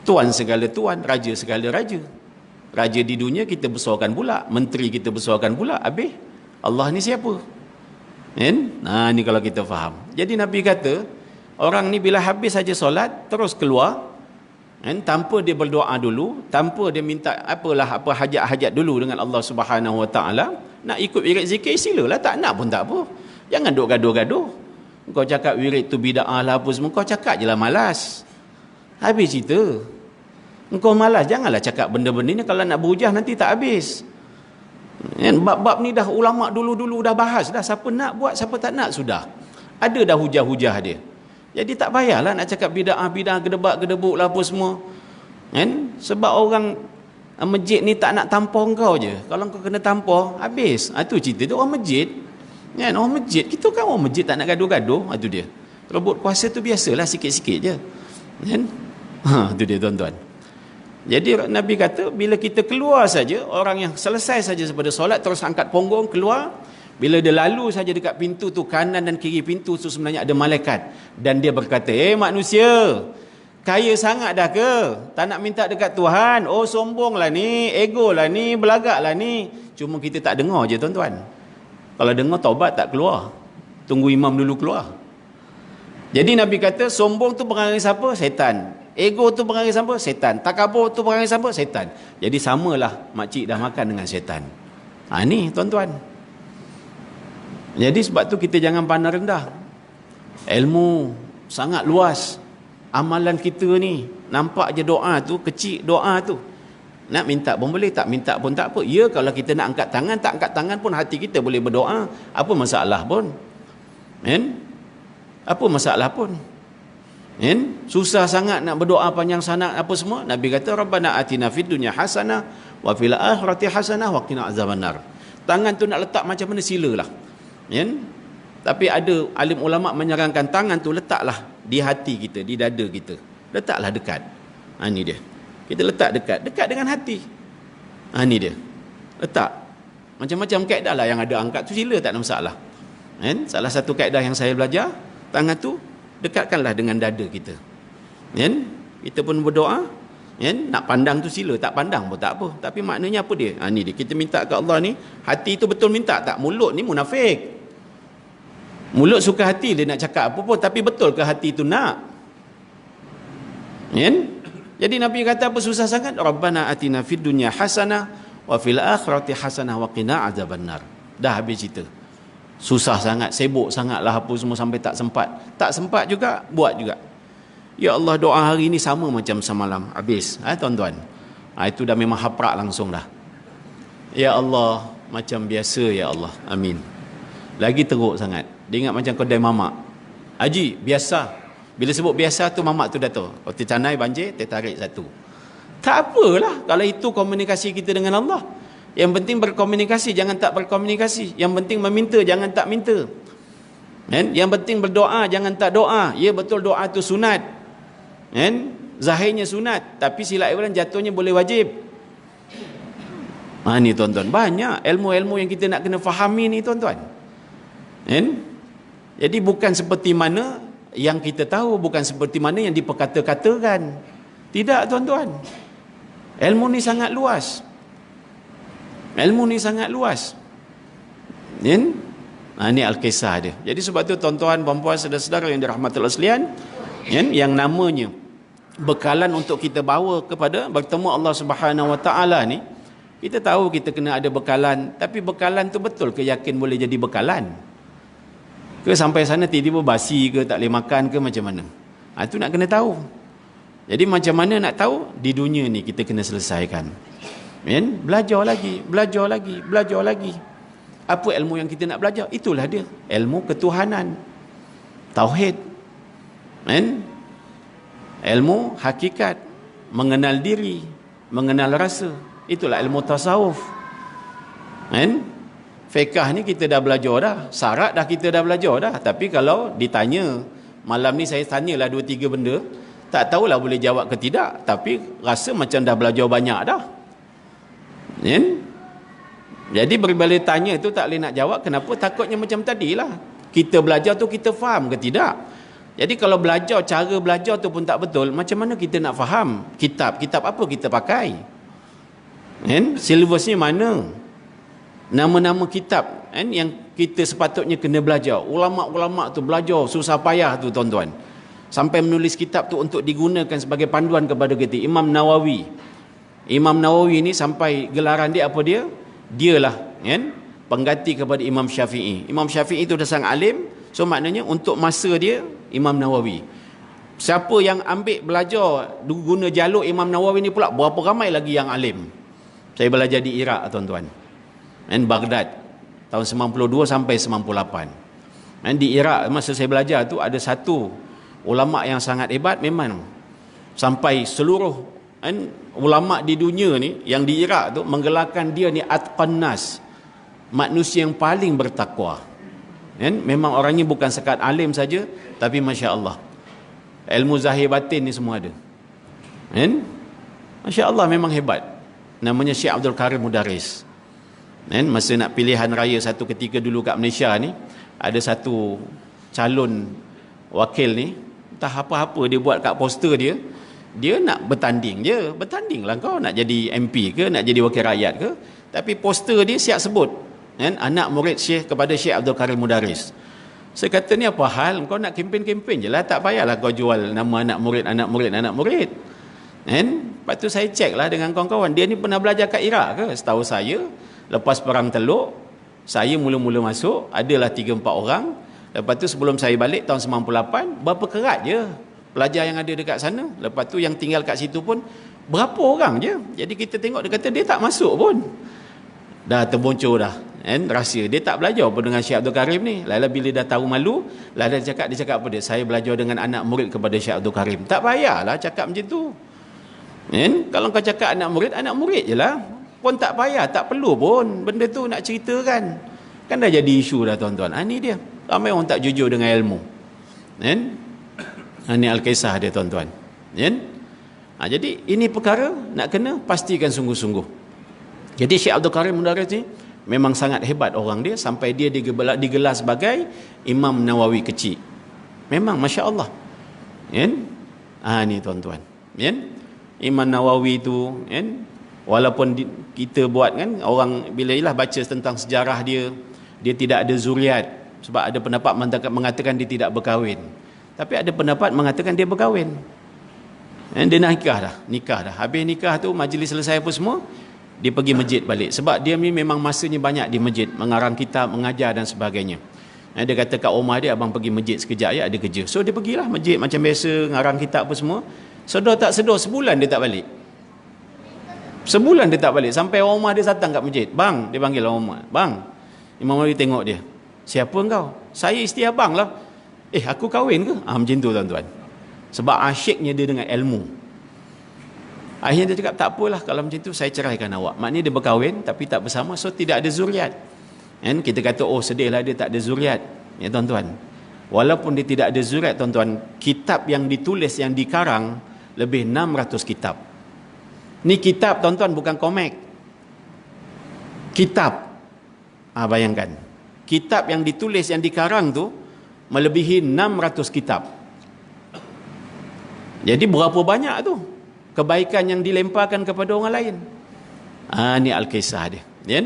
Speaker 1: Tuan segala tuan, raja segala raja. Raja di dunia kita besarkan pula, menteri kita besarkan pula. Habis Allah ni siapa? Kan? Ni kalau kita faham. Jadi Nabi kata, orang ni bila habis saja solat terus keluar, kan, tanpa dia berdoa dulu, tanpa dia minta apa hajat-hajat dulu dengan Allah Subhanahu Wa Taala. Nak ikut wirid zikir silalah, tak nak pun tak apa. Jangan duk gaduh-gaduh. Kau cakap wirid tu bid'ah lah apa semua, kau cakap je lah malas. Habis cerita. Engkau malas, janganlah cakap benda-benda ni, kalau nak berhujah nanti tak habis. Bab-bab ni dah ulama dulu-dulu dah bahas dah, siapa nak buat, siapa tak nak sudah. Ada dah hujah-hujah dia. Jadi tak payahlah nak cakap bid'ah gedebak-gedebuk lah apa semua. Kan? Sebab orang masjid ni tak nak tampar kau je. Kalau kau kena tampar, habis. Itu cerita tu orang masjid. Kan? Orang masjid, kita kan orang masjid tak nak gaduh-gaduh. Itu dia. Rebut kuasa tu biasalah, sikit-sikit je. Kan? Itu dia tuan-tuan. Jadi Nabi kata, bila kita keluar saja, orang yang selesai saja daripada solat, terus angkat punggung, keluar. Bila dia lalu saja dekat pintu tu, kanan dan kiri pintu tu sebenarnya ada malaikat. Dan dia berkata, manusia, kaya sangat dah ke? Tak nak minta dekat Tuhan? Oh, sombong lah ni, ego lah ni, belagak lah ni. Cuma kita tak dengar je tuan-tuan. Kalau dengar taubat tak keluar. Tunggu imam dulu keluar. Jadi Nabi kata, sombong tu perangai siapa? Setan. Ego tu perangai siapa? Setan. Takabur tu perangai siapa? Setan. Jadi samalah makcik dah makan dengan setan. Ni tuan-tuan. Jadi sebab tu kita jangan pandang rendah. Ilmu sangat luas. Amalan kita ni nampak je doa tu kecil, doa tu. Nak minta pun boleh, tak minta pun tak apa. Ya, kalau kita nak angkat tangan, tak angkat tangan pun hati kita boleh berdoa. Apa masalah pun? Kan? Apa masalah pun? Kan? Susah sangat nak berdoa panjang sangat apa semua. Nabi kata, Rabbana atina fid dunya hasanah wa fil akhirati hasanah wa qina azabannar. Tangan tu nak letak macam mana silalah. Kan? Tapi ada alim ulama menyarankan tangan tu letaklah di hati kita, di dada kita. Letaklah dekat. Ni dia. Kita letak dekat dengan hati. Ni dia. Letak. Macam-macam kaedah lah yang ada angkat tu, sila, tak ada masalah. Kan? Salah satu kaedah yang saya belajar, tangan tu dekatkanlah dengan dada kita. Kan? Kita pun berdoa, kan? Nak pandang tu sila, tak pandang pun tak apa. Tapi maknanya apa dia? Ni dia, kita minta ke Allah ni, hati tu betul minta tak? Mulut ni munafik. Mulut suka hati dia nak cakap apa pun, tapi betul ke hati tu nak? Kan? Jadi Nabi kata apa susah sangat? Rabbana atina fid dunya hasanah wa fil akhirati hasanah wa qina azabannar. Dah habis cerita. Susah sangat, sibuk sangatlah apa semua sampai tak sempat. Tak sempat juga, buat juga. Ya Allah, doa hari ni sama macam semalam. Habis, tuan-tuan. Itu dah memang haprak langsung dah. Ya Allah, macam biasa ya Allah. Amin. Lagi teruk sangat. Dia ingat macam kedai mamak. Haji, biasa. Bila sebut biasa tu, mamak tu dah tahu. Kalau tercanai banjir, tertarik satu. Tak apalah kalau itu komunikasi kita dengan Allah. Yang penting berkomunikasi, jangan tak berkomunikasi. Yang penting meminta, jangan tak minta. Kan? Yang penting berdoa, jangan tak doa. Ya betul, doa tu sunat. Kan? Zahirnya sunat, tapi silap orang jatuhnya boleh wajib. Ni tuan-tuan, banyak ilmu-ilmu yang kita nak kena fahami ni tuan-tuan. Kan? Jadi bukan seperti mana yang kita tahu, bukan seperti mana yang diperkata-katakan. Tidak tuan-tuan. Ilmu ni sangat luas. Ilmu ni sangat luas. Ni Al-Kisah dia. Jadi sebab tu tuan-tuan, puan-puan, saudara-saudara yang dirahmati Allah sekalian, yang namanya bekalan untuk kita bawa kepada bertemu Allah Subhanahu Wa Taala ni, kita tahu kita kena ada bekalan, tapi bekalan tu betul ke yakin boleh jadi bekalan? Ke sampai sana tiba-tiba basi ke, tak boleh makan ke, macam mana? Itu nak kena tahu. Jadi macam mana nak tahu? Di dunia ni kita kena selesaikan. Belajar lagi, belajar lagi, belajar lagi. Apa ilmu yang kita nak belajar? Itulah dia, ilmu ketuhanan, tauhid. Ilmu hakikat, mengenal diri, mengenal rasa. Itulah ilmu tasawuf. Fiqh ni kita dah belajar dah, syarat dah kita dah belajar dah. Tapi kalau ditanya, malam ni saya tanyalah 2-3 benda, tak tahulah boleh jawab ke tidak, tapi rasa macam dah belajar banyak dah. Jadi berbalik tanya tu tak boleh nak jawab. Kenapa? Takutnya macam tadilah, kita belajar tu kita faham ke tidak. Jadi kalau belajar, cara belajar tu pun tak betul, macam mana kita nak faham? Kitab apa kita pakai? Silabusnya mana? Nama-nama kitab yang kita sepatutnya kena belajar. Ulama-ulama tu belajar susah payah tu tuan-tuan, sampai menulis kitab tu untuk digunakan sebagai panduan kepada kita. Imam Nawawi ni sampai gelaran dia apa dia? Dialah pengganti kepada Imam Syafi'i. Imam Syafi'i itu dah sangat alim, so maknanya untuk masa dia Imam Nawawi. Siapa yang ambil belajar guna jalur Imam Nawawi ni pula, berapa ramai lagi yang alim. Saya belajar di Iraq tuan-tuan, Baghdad tahun 92 sampai 98. Di Iraq masa saya belajar tu ada satu ulama yang sangat hebat, memang sampai seluruh ulama di dunia ni yang di Iraq tu menggelarkan dia ni atqan nas, manusia yang paling bertakwa. Memang orangnya bukan sekat alim saja, tapi Masya Allah ilmu zahir batin ni semua ada. Masya Allah, memang hebat. Namanya Syekh Abdul Karim Mudaris. Masa nak pilihan raya satu ketika dulu kat Malaysia ni, ada satu calon wakil ni, entah apa-apa dia buat kat poster dia. Dia nak bertanding je, bertanding lah kau nak jadi MP ke, nak jadi wakil rakyat ke, tapi poster dia siap sebut anak murid Syekh kepada Syekh Abdul Karim Mudaris. Saya kata, ni apa hal, kau nak kempen-kempen je lah, tak payahlah kau jual nama anak murid. Lepas tu saya cek lah dengan kawan-kawan, dia ni pernah belajar kat Iraq ke? Setahu saya lepas perang Teluk, saya mula-mula masuk adalah 3-4 orang. Lepas tu sebelum saya balik tahun 98, berapa kerat je pelajar yang ada dekat sana. Lepas tu yang tinggal kat situ pun berapa orang je. Jadi kita tengok, dia kata dia tak masuk pun. Dah terboncor dah rahsia. Dia tak belajar pun dengan Syekh Abdul Karim ni. Lala bila dah tahu malu, dia cakap apa dia? Saya belajar dengan anak murid kepada Syekh Abdul Karim. Tak payahlah cakap macam tu. Kalau kau cakap anak murid je lah, pun tak payah, tak perlu pun benda tu nak ceritakan. Kan dah jadi isu dah tuan-tuan. Ni dia, ramai orang tak jujur dengan ilmu. Ini Al-Kisah dia tuan-tuan. Jadi ini perkara nak kena pastikan sungguh-sungguh. Jadi Syekh Abdul Karim Mudaris ni memang sangat hebat orang dia, sampai dia digelar sebagai Imam Nawawi kecil. Memang Masya Allah, kan? Ni tuan-tuan, kan? Imam Nawawi tu, kan? Walaupun kita buat, kan, orang bila ialah baca tentang sejarah dia, dia tidak ada zuriat. Sebab ada pendapat mengatakan dia tidak berkahwin, tapi ada pendapat mengatakan dia berkahwin. Dia nikah dah. Habis nikah tu, majlis selesai apa semua, dia pergi masjid balik. Sebab dia ni memang masanya banyak di masjid, mengarang kitab, mengajar dan sebagainya. Dia kata kat rumah dia, abang pergi masjid sekejap ya, ada kerja. So dia pergilah masjid macam biasa, ngarang kitab apa semua. Sedar tak sedar, sebulan dia tak balik. Sebulan dia tak balik. Sampai orang rumah dia datang kat masjid. Bang, dia panggil orang rumah. Bang, Imam Nawawi tengok dia. Siapa engkau? Saya isteri abang lah. Aku kahwin ke? Macam tu tuan-tuan. Sebab asyiknya dia dengan ilmu. Akhirnya dia cakap, tak apalah kalau macam tu saya ceraikan awak. Maknanya dia berkahwin tapi tak bersama, so tidak ada zuriat. Kita kata, sedihlah dia tak ada zuriat. Ya tuan-tuan, walaupun dia tidak ada zuriat tuan-tuan, kitab yang ditulis, yang dikarang lebih 600 kitab. Ni kitab tuan-tuan, bukan komik. Kitab. Bayangkan, kitab yang ditulis, yang dikarang tu melebihi 600 kitab. Jadi berapa banyak tu kebaikan yang dilemparkan kepada orang lain. Ni Al-Kisah dia, kan?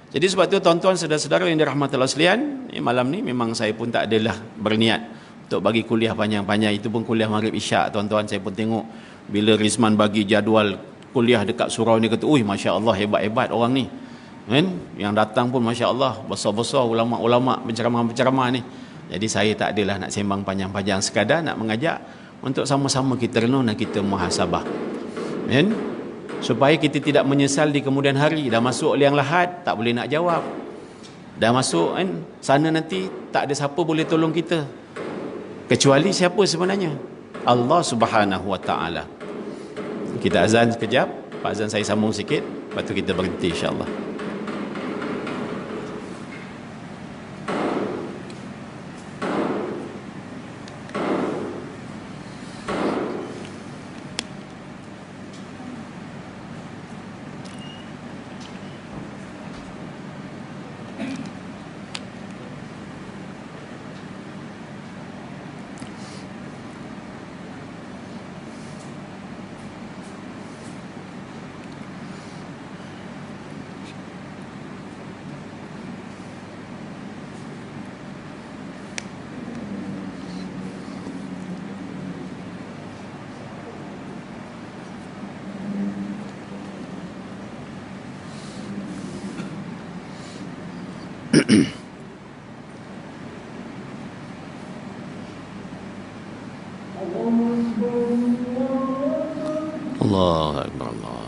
Speaker 1: Jadi sebab tu tuan-tuan, saudara-saudara yang dirahmati Allah sekalian, malam ni memang saya pun tak adalah berniat untuk bagi kuliah panjang-panjang. Itu pun kuliah Maghrib Isyak tuan-tuan. Saya pun tengok bila Rizman bagi jadual kuliah dekat surau ni, kata, Masya Allah, hebat-hebat orang ni, kan? Yang datang pun Masya Allah, besar-besar ulama-ulama, penceramah-penceramah ni. Jadi saya tak adalah nak sembang panjang-panjang, sekadar nak mengajak untuk sama-sama kita renung dan kita muhasabah, kan? Supaya kita tidak menyesal di kemudian hari. Dah masuk liang lahat, tak boleh nak jawab. Dah masuk, kan, sana nanti tak ada siapa boleh tolong kita, kecuali siapa sebenarnya? Allah Subhanahu Wa Ta'ala. Kita azan sekejap. Pak azan saya sambung sikit, lepas tu kita berhenti insya-Allah. Allahu Akbar, Allah.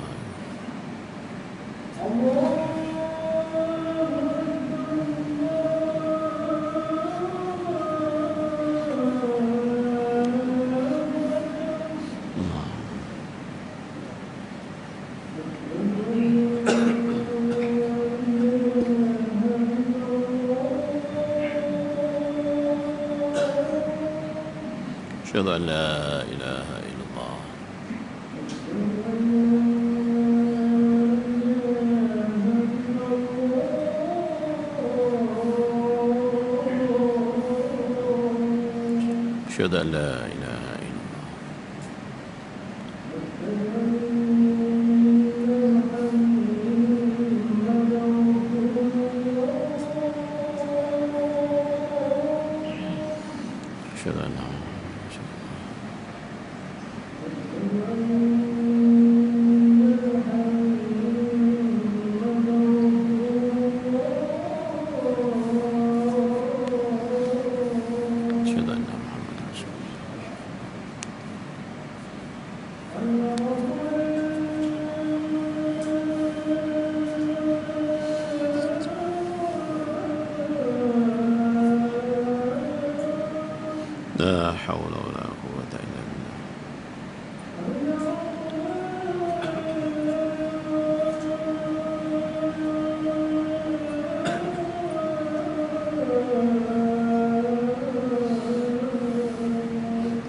Speaker 1: Asyhadu an la ilaha illallah. Asyhadu an la ilaha illallah. Asyhadu an la haula wala quwwata illa billah.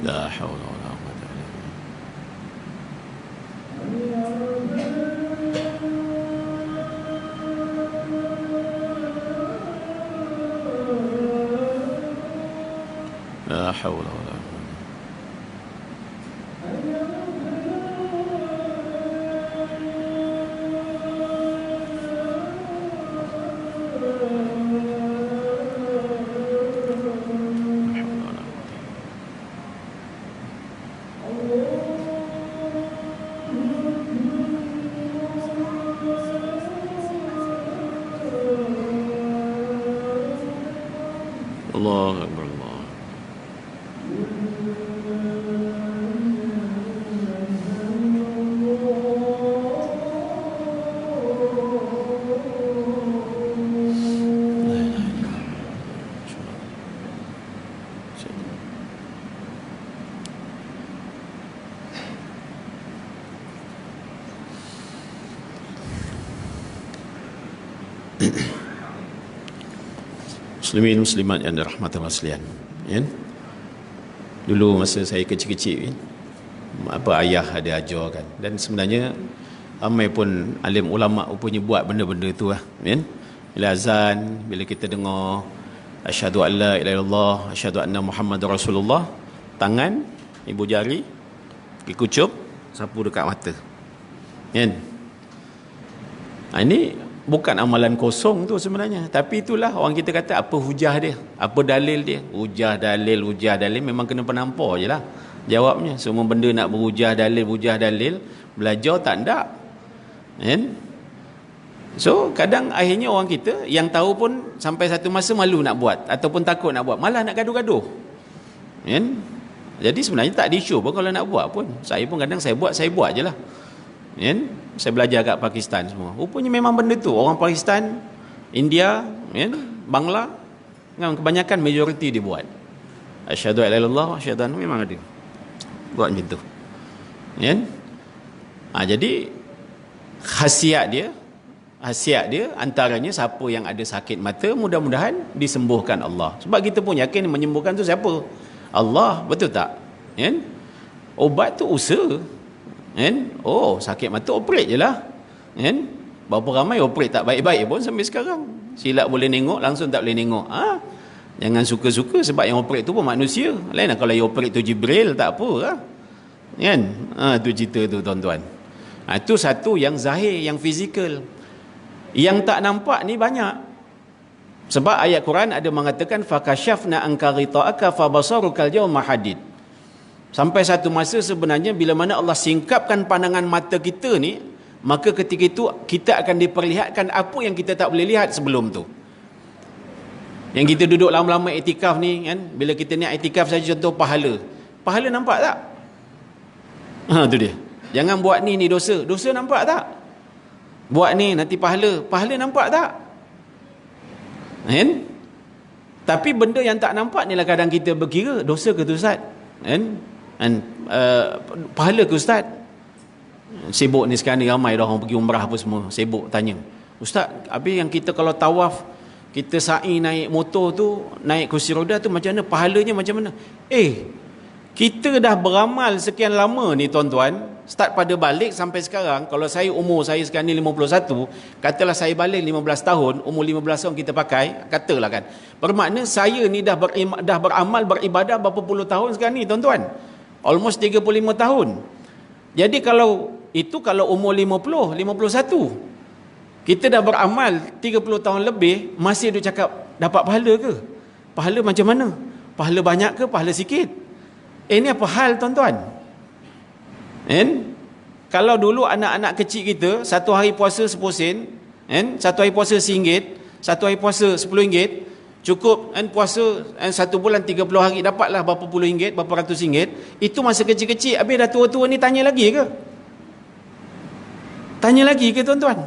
Speaker 1: La haula wala quwwata illa billah. haula wala Allahu akbar Allah. Muslimin muslimat yang dirahmati Allah sekalian, ya. Dulu masa saya kecil-kecil, apa ayah ada ajarkan, dan sebenarnya ramai pun alim ulama punya buat benda-benda tu lah, ya. Bila azan, bila kita dengar asyhadu an la ilaha illallah, asyhadu anna Muhammadar Rasulullah, tangan, ibu jari dikucup, sapu dekat mata, kan? Ini bukan amalan kosong tu sebenarnya, tapi itulah orang kita kata apa hujah dia, apa dalil dia. Hujah dalil memang kena penampar je lah jawabnya. Semua benda nak berhujah dalil, belajar tak ndak, kan? So kadang akhirnya orang kita yang tahu pun sampai satu masa malu nak buat ataupun takut nak buat, malah nak gaduh-gaduh, kan? Jadi sebenarnya tak ada isu pun kalau nak buat pun. Saya pun kadang saya buat je lah, kan? Saya belajar kat Pakistan semua, rupanya memang benda tu orang Pakistan, India, kan, Bangla, kan, kebanyakan majoriti dia buat asyhadu an la ilaha illallah asyhadu anna, memang ada buat macam tu, kan? Jadi khasiat dia antaranya siapa yang ada sakit mata mudah-mudahan disembuhkan Allah, sebab kita pun yakin menyembuhkan tu siapa? Allah, betul tak, kan? Obat tu usaha, kan? Oh, sakit mata operate je lah, kan? Berapa ramai operate tak baik-baik pun sampai sekarang. Silap boleh tengok, langsung tak boleh tengok. Jangan suka-suka, sebab yang operate tu pun manusia. Lain lah kalau yang operate tu Jibril, tak apa lah, kan? Tu cerita tu tuan-tuan. Itu satu yang zahir, yang fizikal. Yang tak nampak ni banyak. Sebab ayat Quran ada mengatakan fakashafna anka ghita'aka fabasarukal yawma hadid. Sampai satu masa sebenarnya bila mana Allah singkapkan pandangan mata kita ni, maka ketika itu kita akan diperlihatkan apa yang kita tak boleh lihat sebelum tu. Yang kita duduk lama-lama iktikaf ni, kan, bila kita niat iktikaf saja, contoh pahala nampak tak? Tu dia. Jangan buat ni dosa nampak tak? Buat ni nanti pahala nampak tak? Kan? Tapi benda yang tak nampak ni lah kadang kita berkira, dosa ke tu Ustaz? Kan? Pahala ke Ustaz? Sibuk ni sekarang ni, ramai dah orang pergi umrah apa semua, sibuk tanya, Ustaz, habis yang kita kalau tawaf, kita sa'i naik motor tu, naik kursi roda tu, macam mana pahalanya, macam mana? Kita dah beramal sekian lama ni tuan-tuan, start pada balik sampai sekarang. Kalau umur saya sekarang ni 51, katalah saya balik 15 tahun, umur 15 tahun kita pakai, katalah kan, bermakna saya ni dah beramal, beribadah berapa puluh tahun sekarang ni tuan-tuan, almost 35 tahun. Jadi kalau umur 50, 51, kita dah beramal 30 tahun lebih, masih duk cakap dapat pahala ke? Pahala macam mana? Pahala banyak ke? Pahala sikit? Ini apa hal tuan-tuan? Kalau dulu anak-anak kecil kita, satu hari puasa 10 sen, satu hari puasa RM1, satu hari puasa RM10, cukup, puasa satu bulan 30 hari, dapatlah berapa puluh ringgit, berapa ratus ringgit. Itu masa kecil-kecil. Habis dah tua-tua ni tanya lagi ke? Tanya lagi ke tuan-tuan?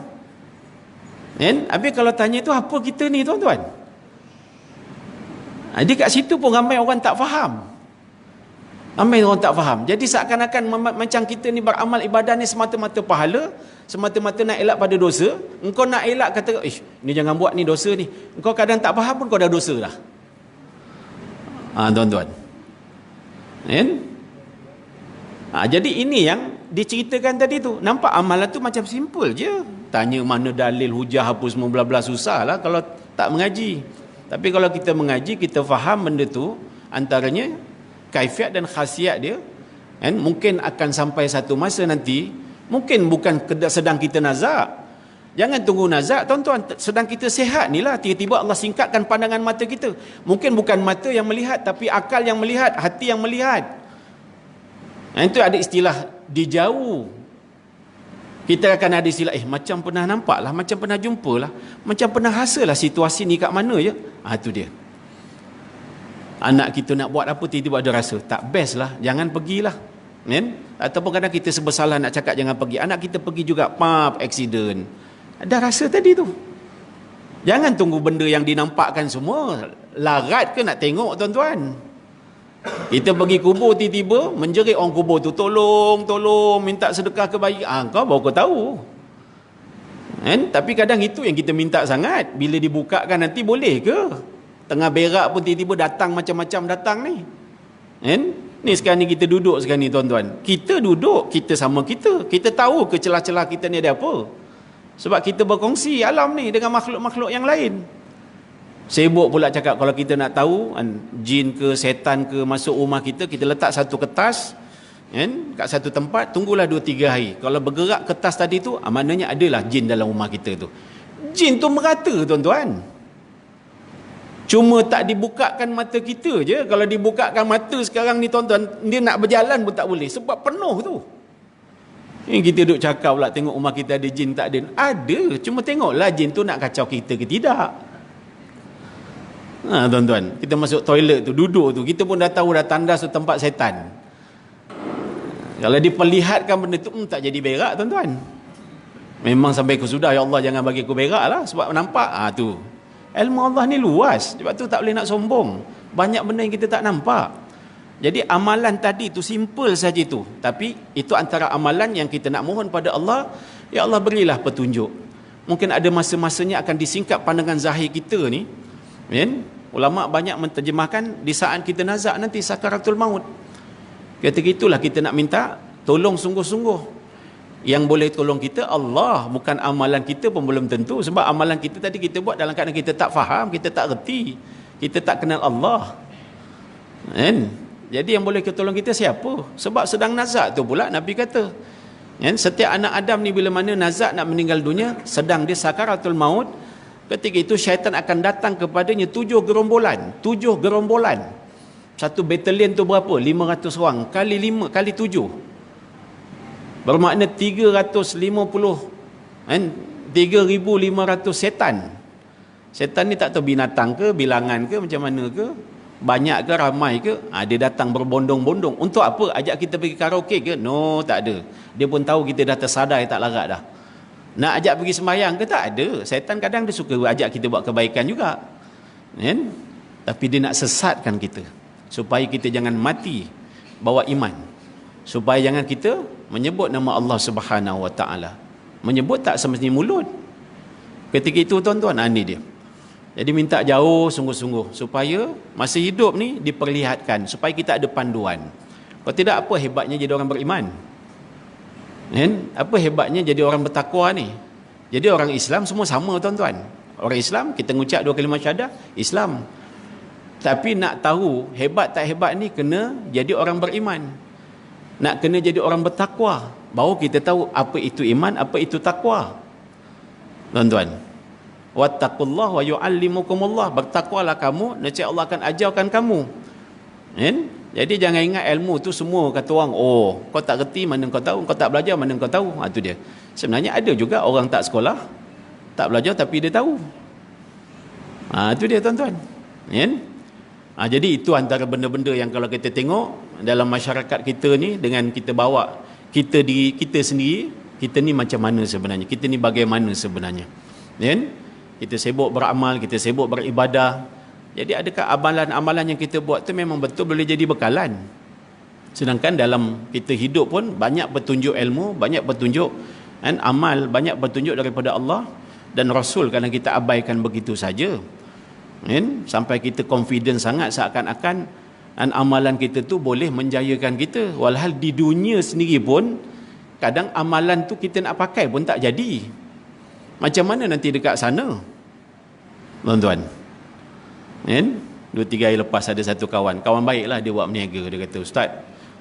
Speaker 1: Habis kalau tanya tu apa kita ni tuan-tuan? Jadi kat situ pun ramai orang tak faham. Jadi seakan-akan macam kita ni beramal ibadah ni semata-mata pahala, semata-mata nak elak pada dosa. Engkau nak elak kata, ni jangan buat ni, dosa ni. Engkau kadang tak faham pun kau dah dosa dah. Tuan-tuan. Jadi ini yang diceritakan tadi tu. Nampak amalan tu macam simple je. Tanya mana dalil, hujah apa semua, bla-bla, susah lah kalau tak mengaji. Tapi kalau kita mengaji, kita faham benda tu, antaranya kaifiat dan khasiat dia, kan, mungkin akan sampai satu masa nanti, mungkin bukan sedang kita nazak. Jangan tunggu nazak, tuan-tuan, sedang kita sihat ni lah, tiba-tiba Allah singkatkan pandangan mata kita. Mungkin bukan mata yang melihat, tapi akal yang melihat, hati yang melihat. Itu ada istilah dijauh. Kita akan ada istilah, macam pernah nampak lah, macam pernah jumpa lah, macam pernah rasa lah situasi ni kat mana je. Itu dia. Anak kita nak buat apa, tiba-tiba ada rasa, tak best lah, jangan pergilah. Ataupun kadang kita sebersalah nak cakap jangan pergi, anak kita pergi juga, accident. Dah rasa tadi tu. Jangan tunggu benda yang dinampakkan semua. Larat ke nak tengok, tuan-tuan? Kita pergi kubur, tiba-tiba menjerit orang kubur tu, tolong, minta sedekah ke bayi. Kau baru kau tahu. Tapi kadang itu yang kita minta sangat. Bila dibukakan nanti, boleh ke? Tengah berak pun tiba-tiba datang macam-macam datang ni. Ni sekarang ni kita duduk sekarang ni, tuan-tuan. Kita duduk, kita sama kita. Kita tahu ke celah-celah kita ni ada apa? Sebab kita berkongsi alam ni dengan makhluk-makhluk yang lain. Sibuk pula cakap kalau kita nak tahu jin ke setan ke masuk rumah kita, kita letak satu kertas kat satu tempat, tunggulah 2-3 hari. Kalau bergerak kertas tadi tu, maknanya adalah jin dalam rumah kita tu. Jin tu merata, tuan-tuan. Cuma tak dibukakan mata kita je. Kalau dibukakan mata sekarang ni, tuan-tuan, dia nak berjalan pun tak boleh sebab penuh tu. Kita duduk cakap pula tengok rumah kita ada jin, tak ada. Ada, cuma tengoklah jin tu nak kacau kita ke tidak. Tuan-tuan, kita masuk toilet tu, duduk tu, kita pun dah tahu dah tandas tu tempat setan. Kalau diperlihatkan benda tu, tak jadi berak, tuan-tuan. Memang sampai ke sudah, ya Allah jangan bagi aku berak lah, sebab nampak. Tu ilmu Allah ni luas, sebab tu tak boleh nak sombong. Banyak benda yang kita tak nampak. Jadi amalan tadi tu simple saja tu, tapi itu antara amalan yang kita nak mohon pada Allah, ya Allah berilah petunjuk. Mungkin ada masa-masanya akan disingkap pandangan zahir kita ni. Ulama banyak menterjemahkan di saat kita nazak nanti sakaratul maut. Ketika itulah kita nak minta tolong sungguh-sungguh. Yang boleh tolong kita Allah, bukan amalan kita pun belum tentu. Sebab amalan kita tadi kita buat dalam keadaan kita tak faham, kita tak reti, kita tak kenal Allah. Jadi yang boleh tolong kita siapa? Sebab sedang nazak tu pula Nabi kata, setiap anak Adam ni bila mana nazak nak meninggal dunia, sedang dia sakaratul maut, ketika itu syaitan akan datang kepadanya 7 gerombolan. Satu batalion tu berapa? 500 orang kali 5 kali 7, bermakna 350, 3,500 setan ni tak tahu binatang ke, bilangan ke, macam mana ke, banyak ke, ramai ke. Dia datang berbondong-bondong. Untuk apa? Ajak kita pergi karaoke ke? No, tak ada. Dia pun tahu kita dah tersadar, tak larat dah. Nak ajak pergi sembahyang ke? Tak ada. Setan kadang dia suka ajak kita buat kebaikan juga, tapi dia nak sesatkan kita supaya kita jangan mati bawa iman, supaya jangan kita menyebut nama Allah Subhanahu Wa Taala. Menyebut tak semestinya mulut. Ketika itu, tuan-tuan, ini dia. Jadi minta jauh sungguh-sungguh supaya masa hidup ni diperlihatkan, supaya kita ada panduan. Kalau tidak, apa hebatnya jadi orang beriman? Apa hebatnya jadi orang bertakwa ni? Jadi orang Islam semua sama, tuan-tuan. Orang Islam, kita mengucap 2 kalimah syahadah, Islam. Tapi nak tahu hebat tak hebat ni, kena jadi orang beriman. Nak kena jadi orang bertakwa, baru kita tahu apa itu iman, apa itu takwa. Tuan-tuan, wattaqullah wa yu'allimukumullah, bertakwalah kamu, nescaya Allah akan ajarkan kamu. Jadi jangan ingat ilmu tu semua kata orang, kau tak reti mana kau tahu, kau tak belajar mana kau tahu. Itu dia. Sebenarnya ada juga orang tak sekolah, tak belajar tapi dia tahu. Itu dia, tuan-tuan. Jadi itu antara benda-benda yang kalau kita tengok dalam masyarakat kita ni, dengan kita bawa kita sendiri, kita ni macam mana sebenarnya, kita ni bagaimana sebenarnya. Kita sibuk beramal, kita sibuk beribadah. Jadi adakah amalan-amalan yang kita buat tu memang betul boleh jadi bekalan? Sedangkan dalam kita hidup pun banyak petunjuk ilmu, banyak petunjuk amal, banyak petunjuk daripada Allah dan Rasul. Kadang kita abaikan begitu saja, sampai kita confident sangat seakan-akan amalan kita tu boleh menjayakan kita. Walhal di dunia sendiri pun kadang amalan tu kita nak pakai pun tak jadi. Macam mana nanti dekat sana, tuan-tuan? 2-3 hari lepas ada satu kawan baiklah, dia buat berniaga. Dia kata, "Ustaz,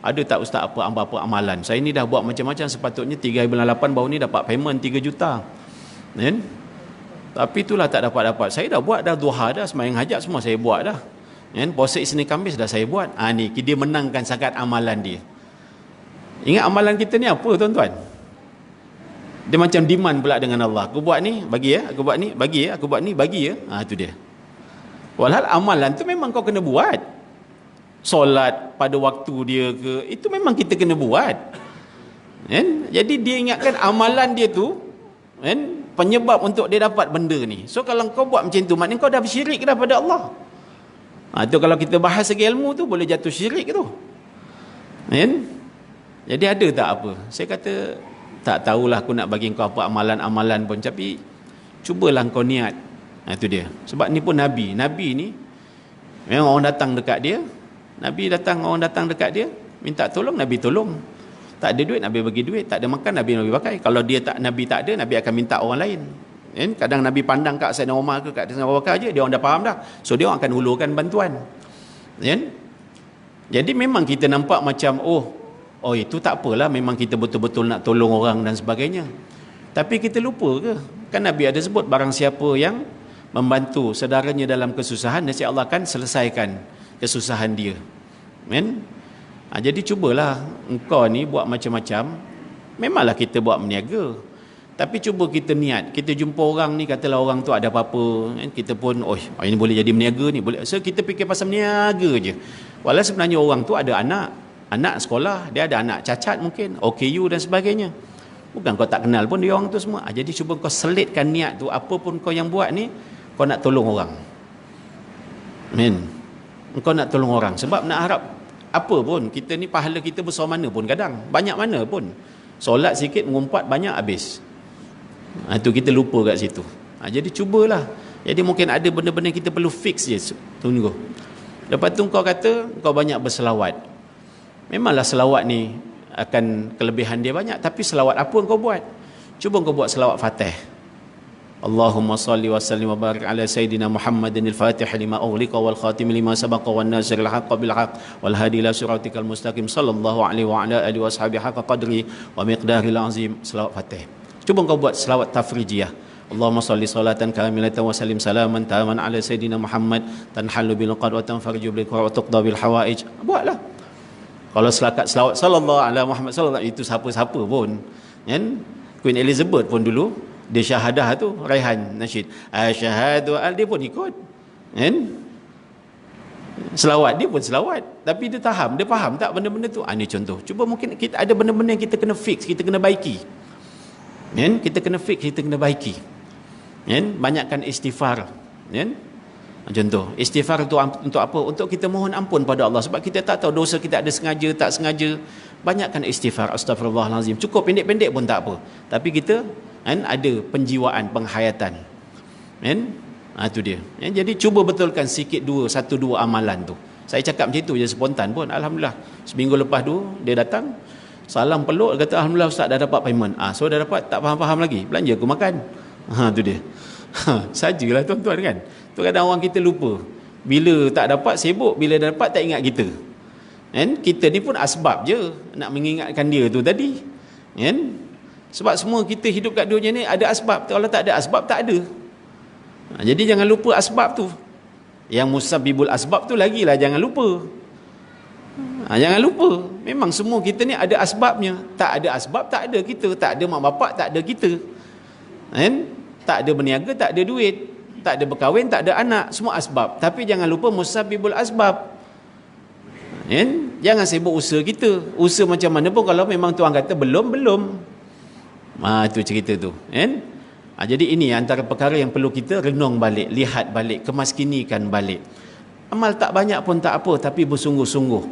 Speaker 1: ada tak Ustaz apa amalan? Saya ni dah buat macam-macam, sepatutnya 3 bulan 8 baru ni dapat payment 3 juta. Kan? Tapi itulah tak dapat. Saya dah buat dah duha dah, sembahyang hajat semua saya buat dah. Kan? Puasa Isnin Khamis dah saya buat." Ni dia menangkan sangat amalan dia. Ingat amalan kita ni apa tuan-tuan? Dia macam demand pula dengan Allah. Aku buat ni, bagi ya. Aku buat ni, bagi ya. Aku buat ni, bagi ya. Itu dia. Walhal amalan tu memang kau kena buat. Solat pada waktu dia ke, itu memang kita kena buat. Kan? Jadi dia ingatkan amalan dia tu, kan, penyebab untuk dia dapat benda ni. So kalau kau buat macam tu, maknanya kau dah bersyirik dah pada Allah. Tu kalau kita bahas segi ilmu tu, boleh jatuh syirik tu. Kan? Jadi ada tak apa? Saya kata, tak tahulah aku nak bagi kau apa amalan-amalan pun, tapi cubalah kau niat. Itu dia. Sebab ni pun Nabi ni memang orang datang dekat dia, orang datang dekat dia minta tolong, Nabi tolong. Tak ada duit, Nabi bagi duit. Tak ada makan, Nabi pakai. Kalau Nabi tak ada, Nabi akan minta orang lain. Kadang Nabi pandang kat Sayyidina Umar ke kat Sayyidina Abu Bakar je, dia orang dah faham dah. So dia orang akan hulurkan bantuan. Jadi memang kita nampak macam oh itu tak apalah, memang kita betul-betul nak tolong orang dan sebagainya. Tapi kita lupa ke? Kan Nabi ada sebut, barang siapa yang membantu saudaranya dalam kesusahan, nescaya Allah akan selesaikan kesusahan dia. Jadi cubalah engkau ni buat macam-macam. Memanglah kita buat berniaga, tapi cuba kita niat. Kita jumpa orang ni, katalah orang tu ada apa-apa, kita pun ini boleh jadi berniaga ni, boleh. So kita fikir pasal berniaga je. Walau sebenarnya orang tu ada anak sekolah, dia ada anak cacat mungkin, OKU dan sebagainya. Bukan kau tak kenal pun dia orang tu semua. Jadi cuba kau selitkan niat tu, apa pun kau yang buat ni, kau nak tolong orang. Kau nak tolong orang. Sebab nak harap apa pun, kita ni pahala kita besar mana pun, kadang banyak mana pun. Solat sikit, mengumpat banyak habis. Itu kita lupa kat situ. Jadi cubalah. Jadi mungkin ada benda-benda kita perlu fix je. Tunggu. Lepas tu kau kata kau banyak berselawat. Memanglah selawat ni akan kelebihan dia banyak, tapi selawat apa kau buat? Cuba kau buat selawat Fatih. Allahumma salli wa sallim wa barik ala Sayyidina Muhammadin al-Fatih lima ughliqa wal khatim lima sabaqa wan nasiril haqqa bil haqq wal hadi ila siratikal mustaqim sallallahu alaihi wa ala alihi washabihi haqqa qadri wa miqdaril azim. Selawat Fatih. Cuba kau buat selawat tafrijiyah. Allahumma salli salatan kamilatan wa sallim salaman taman ala Sayyidina Muhammad tanhalu bil qad wa tanfarju bil qad wa tuqda bil hawaij. Buatlah. Kalau selawat sallallahu alaihi Muhammad sallallahu, itu siapa-siapa pun. Queen Elizabeth pun dulu dia syahadah tu, Raihan nasyid asyhadu dia pun ikut. Selawat dia pun selawat, tapi dia faham tak benda-benda tu. Ini contoh. Cuba mungkin kita ada benda-benda yang kita kena fix, kita kena baiki. Kita kena fix, kita kena baiki. Banyakkan istighfar. Contoh, istighfar untuk apa? Untuk kita mohon ampun pada Allah, sebab kita tak tahu dosa kita ada sengaja tak sengaja. Banyakkan istighfar, astagfirullahalazim. Cukup pendek-pendek pun tak apa, tapi kita ada penjiwaan, penghayatan. Itu dia. Jadi cuba betulkan sikit satu dua amalan tu. Saya cakap macam tu je spontan pun. Alhamdulillah, seminggu lepas tu dia datang, salam peluk, kata alhamdulillah Ustaz dah dapat payment. So dah dapat, tak faham-faham lagi, belanja aku makan. Tu dia. Sajalah tuan-tuan kan. Tu kadang orang kita lupa. Bila tak dapat sibuk, bila dah dapat tak ingat kita. Kita ni pun asbab je nak mengingatkan dia tu tadi. Sebab semua kita hidup kat dunia ni ada asbab. Kalau tak ada asbab, tak ada. Jadi jangan lupa asbab tu. Yang musabbibul asbab tu lagilah jangan lupa. Jangan lupa. Memang semua kita ni ada asbabnya. Tak ada asbab, tak ada kita. Tak ada mak bapak, tak ada kita. Tak ada berniaga, tak ada duit. Tak ada berkahwin, tak ada anak. Semua asbab. Tapi jangan lupa musabbibul asbab. Jangan sibuk usaha kita. Usaha macam mana pun, kalau memang Tuhan kata belum. Itu cerita tu. Jadi ini antara perkara yang perlu kita renung balik, lihat balik, kemaskinikan balik. Amal tak banyak pun tak apa, tapi bersungguh-sungguh.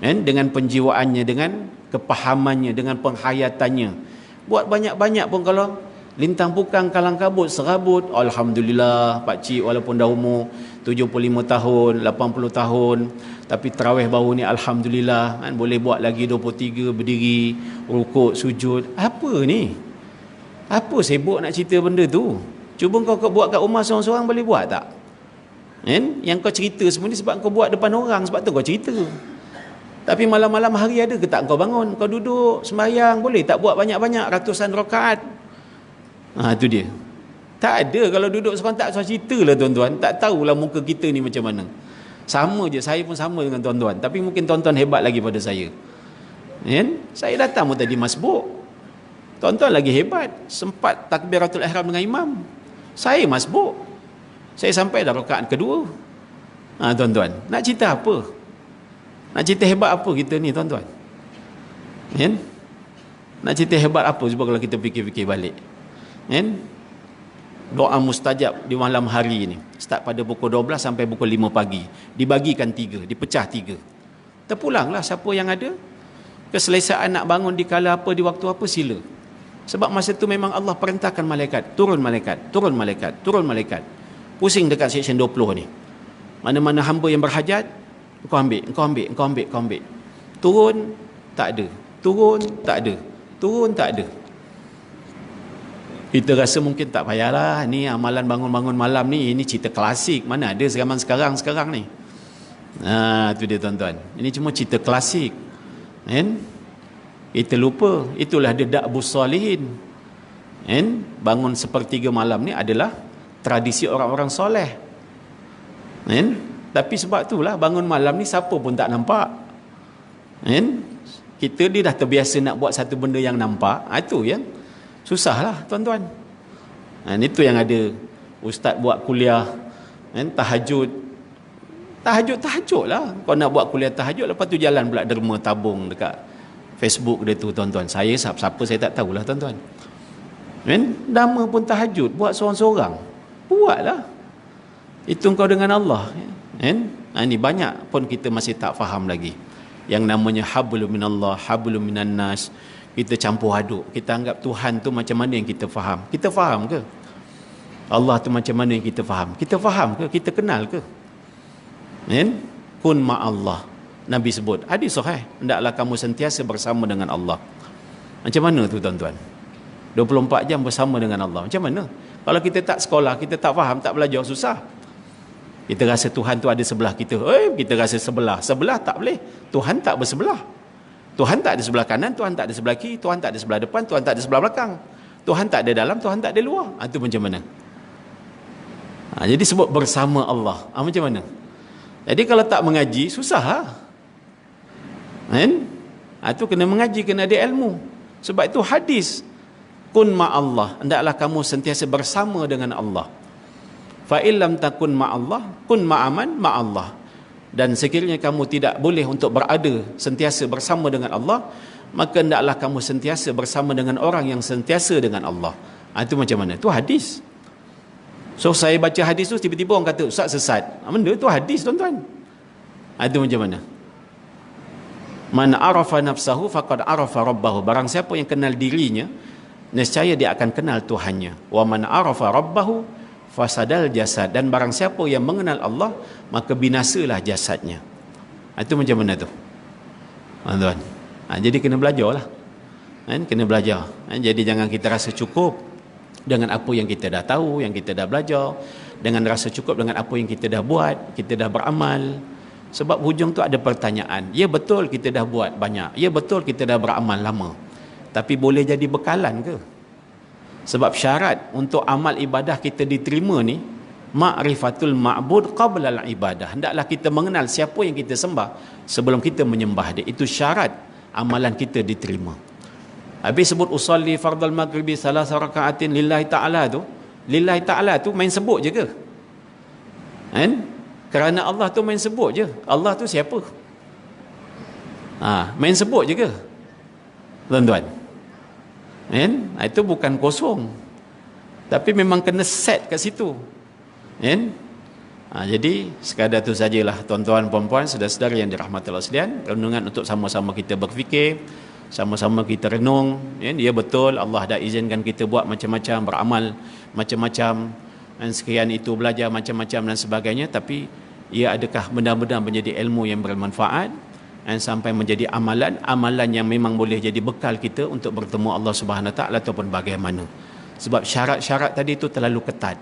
Speaker 1: Dengan penjiwaannya, dengan kepahamannya, dengan penghayatannya. Buat banyak-banyak pun, kalau lintang pukang kalang kabut serabut, alhamdulillah pakcik walaupun dah umur 75 tahun, 80 tahun, tapi tarawih baru ni alhamdulillah boleh buat lagi 23 berdiri, rukuk, sujud. Apa ni? Apa sibuk nak cerita benda tu? Cuba kau buat kat rumah seorang-seorang, boleh buat tak? Kan? Yang kau cerita semua ni sebab kau buat depan orang, sebab tu kau cerita. Tapi malam-malam hari ada ke tak kau bangun? Kau duduk sembahyang, boleh tak buat banyak-banyak ratusan rakaat? Tu dia. Tak ada kalau duduk seorang tak usah cerita lah tuan-tuan. Tak tahulah muka kita ni macam mana. Sama je, saya pun sama dengan tuan-tuan. Tapi mungkin tuan-tuan hebat lagi pada saya. Kan? Saya datang pun tadi masbuk. Tuan-tuan lagi hebat. Sempat takbiratul ihram dengan imam. Saya masbuk. Saya sampai dah rakaat kedua. Tuan-tuan, nak cerita apa? Nak cerita hebat apa kita ni tuan-tuan? Kan? Nak cerita hebat apa cuba kalau kita fikir-fikir balik. Kan? Doa mustajab di malam hari ni start pada pukul 12 sampai pukul 5 pagi, dibagikan 3, dipecah 3. Terpulanglah siapa yang ada keselesaan nak bangun di kala apa, di waktu apa, sila. Sebab masa tu memang Allah perintahkan malaikat, turun malaikat, turun malaikat, turun malaikat. Pusing dekat section 20 ni. Mana-mana hamba yang berhajat, kau ambil, kau ambil, kau ambil, kau ambil. Turun tak ada, turun tak ada, turun tak ada. Kita rasa mungkin tak payahlah, ni amalan bangun-bangun malam ni, ini cerita klasik. Mana ada zaman sekarang ni. Itu dia tuan-tuan. Ini cuma cerita klasik. Kan? Kita lupa, itulah dia da'bus salihin. Kan? Bangun sepertiga malam ni adalah tradisi orang-orang soleh. Kan? Tapi sebab itulah bangun malam ni siapa pun tak nampak. Kan? Kita dia dah terbiasa nak buat satu benda yang nampak. Itu yang susahlah tuan-tuan. Itu yang ada ustaz buat kuliah kan, tahajud lah. Kau nak buat kuliah tahajud, lepas tu jalan pula derma tabung dekat Facebook dia tu tuan-tuan. Saya siapa saya tak tahulah tuan-tuan. Kan? Dama pun tahajud, buat seorang-seorang. Buatlah. Itu kau dengan Allah. Kan? Ini banyak pun kita masih tak faham lagi. Yang namanya hablum minallah, hablum minan nas. Kita campur aduk. Kita anggap Tuhan tu macam mana yang kita faham. Kita faham ke? Allah tu macam mana yang kita faham. Kita faham ke? Kita kenal ke? Kan? Kun ma'allah. Nabi sebut, hadis sahih, hendaklah kamu sentiasa bersama dengan Allah. Macam mana tu tuan-tuan? 24 jam bersama dengan Allah. Macam mana? Kalau kita tak sekolah, kita tak faham, tak belajar, susah. Kita rasa Tuhan tu ada sebelah kita. Kita rasa sebelah. Sebelah tak boleh. Tuhan tak bersebelah. Tuhan tak ada sebelah kanan, Tuhan tak ada sebelah kiri, Tuhan tak ada sebelah depan, Tuhan tak ada sebelah belakang. Tuhan tak ada dalam, Tuhan tak ada luar. Itu macam mana? Jadi sebut bersama Allah. Macam mana? Jadi kalau tak mengaji, susah lah. Kan? Itu kena mengaji, kena ada ilmu. Sebab itu hadis. Kun ma'allah. Hendaklah kamu sentiasa bersama dengan Allah. Fa'illam takun ma'allah, kun ma'aman ma'allah. Dan sekiranya kamu tidak boleh untuk berada sentiasa bersama dengan Allah, maka hendaklah kamu sentiasa bersama dengan orang yang sentiasa dengan Allah. Itu macam mana? Itu hadis. So saya baca hadis tu, tiba-tiba orang kata ustaz sesat. Benda tu hadis tuan-tuan. Itu macam mana? Man arafa nafsahu faqad arafa rabbahu. Barang siapa yang kenal dirinya, nescaya dia akan kenal Tuhannya. Wa man arafa rabbahu fasadal jasad. Dan barang siapa yang mengenal Allah, maka binasalah jasadnya. Itu macam mana tu? Tuan-tuan. Jadi kena belajar lah. Kena belajar. Jadi jangan kita rasa cukup dengan apa yang kita dah tahu, yang kita dah belajar. Dengan rasa cukup dengan apa yang kita dah buat, kita dah beramal. Sebab hujung tu ada pertanyaan. Ya betul kita dah buat banyak. Ya betul kita dah beramal lama. Tapi boleh jadi bekalan ke? Sebab syarat untuk amal ibadah kita diterima ni, ma'rifatul ma'bud qabla al-ibadah. Hendaklah kita mengenal siapa yang kita sembah sebelum kita menyembah dia. Itu syarat amalan kita diterima. Habis sebut usalli fardal maghribi salasa raka'atin lillahi ta'ala tu. Lillahi ta'ala tu main sebut je ke? Kan? Kerana Allah tu main sebut je. Allah tu siapa? Main sebut je ke? Tuan-tuan. Kan? Itu bukan kosong. Tapi memang kena set kat situ. Kan? Jadi sekadar tu sajalah tuan-tuan puan-puan, saudara-saudara yang dirahmati Allah sekalian, renungan untuk sama-sama kita berfikir, sama-sama kita renung. Ya betul Allah dah izinkan kita buat macam-macam, beramal macam-macam, dan sekian itu belajar macam-macam dan sebagainya, tapi ia adakah benar-benar menjadi ilmu yang bermanfaat dan sampai menjadi amalan yang memang boleh jadi bekal kita untuk bertemu Allah Subhanahu Wa Taala ataupun bagaimana? Sebab syarat-syarat tadi itu terlalu ketat.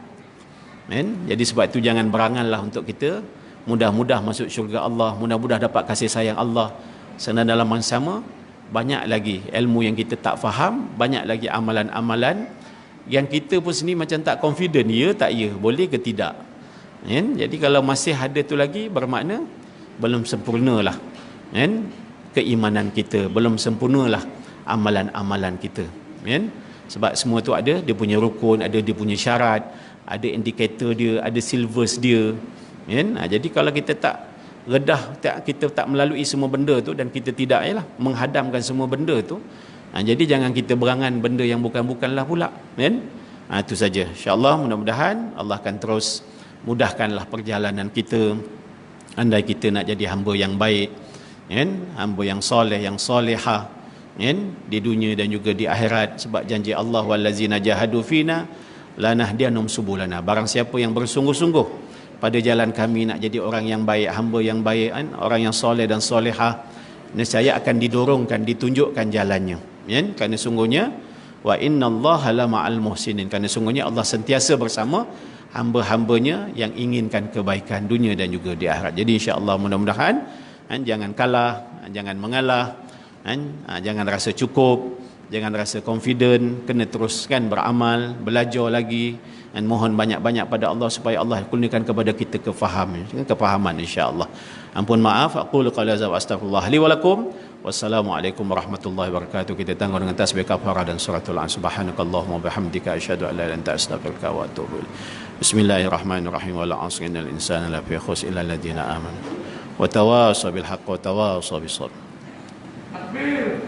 Speaker 1: Kan? Jadi sebab itu jangan beranganlah untuk kita mudah-mudah masuk syurga Allah, mudah-mudah dapat kasih sayang Allah. Sedang dalam masa sama banyak lagi ilmu yang kita tak faham, banyak lagi amalan-amalan yang kita pun sendiri macam tak confident, ya tak ya, boleh ke tidak. Kan? Jadi kalau masih ada tu lagi, bermakna belum sempurnalah kan keimanan kita, belum sempurnalah amalan-amalan kita. Kan? Sebab semua tu ada dia punya rukun, ada dia punya syarat, ada indikator dia, ada silvers dia. Kan? Jadi kalau kita tak redah, kita tak melalui semua benda tu, dan kita tidak menghadamkan semua benda tu, jadi jangan kita berangan benda yang bukan-bukanlah pula. Kan? Itu saja. InsyaAllah mudah-mudahan Allah akan terus mudahkanlah perjalanan kita. Andai kita nak jadi hamba yang baik, kan? Hamba yang soleh, yang solehah, kan? Di dunia dan juga di akhirat. Sebab janji Allah, wallazina jahadu fina lanahdiyanhum subulana. Barang siapa yang bersungguh-sungguh pada jalan kami nak jadi orang yang baik, hamba yang baik, kan? Orang yang soleh dan solehah, nescaya akan didorongkan, ditunjukkan jalannya. Kan? Kerana sungguhnya wa innallaha la ma'al muhsinin. Kerana sungguhnya Allah sentiasa bersama hamba-hambanya yang inginkan kebaikan dunia dan juga di akhirat. Jadi insya-Allah mudah-mudahan jangan kalah, jangan mengalah, jangan rasa cukup, jangan rasa confident, kena teruskan beramal, belajar lagi, dan mohon banyak-banyak pada Allah supaya Allah kurniakan kepada kita kefahaman insya-Allah. Ampun maaf, aqulu qala za wa astaghfirullah li wa lakum. Wassalamualaikum warahmatullahi wabarakatuh. Kita tangguh dengan tasbih kafarah dan suratul an. Subhanakallahumma bihamdika asyhadu an la ilaha illa anta astaghfiruka wa atubu ilaik. Bismillahirrahmanirrahim. Wal 'asri innal insana lafi khusr illa alladziina aamanu wa tawaasaw bil haqqi wa tawaasaw bis sabr. Takbir.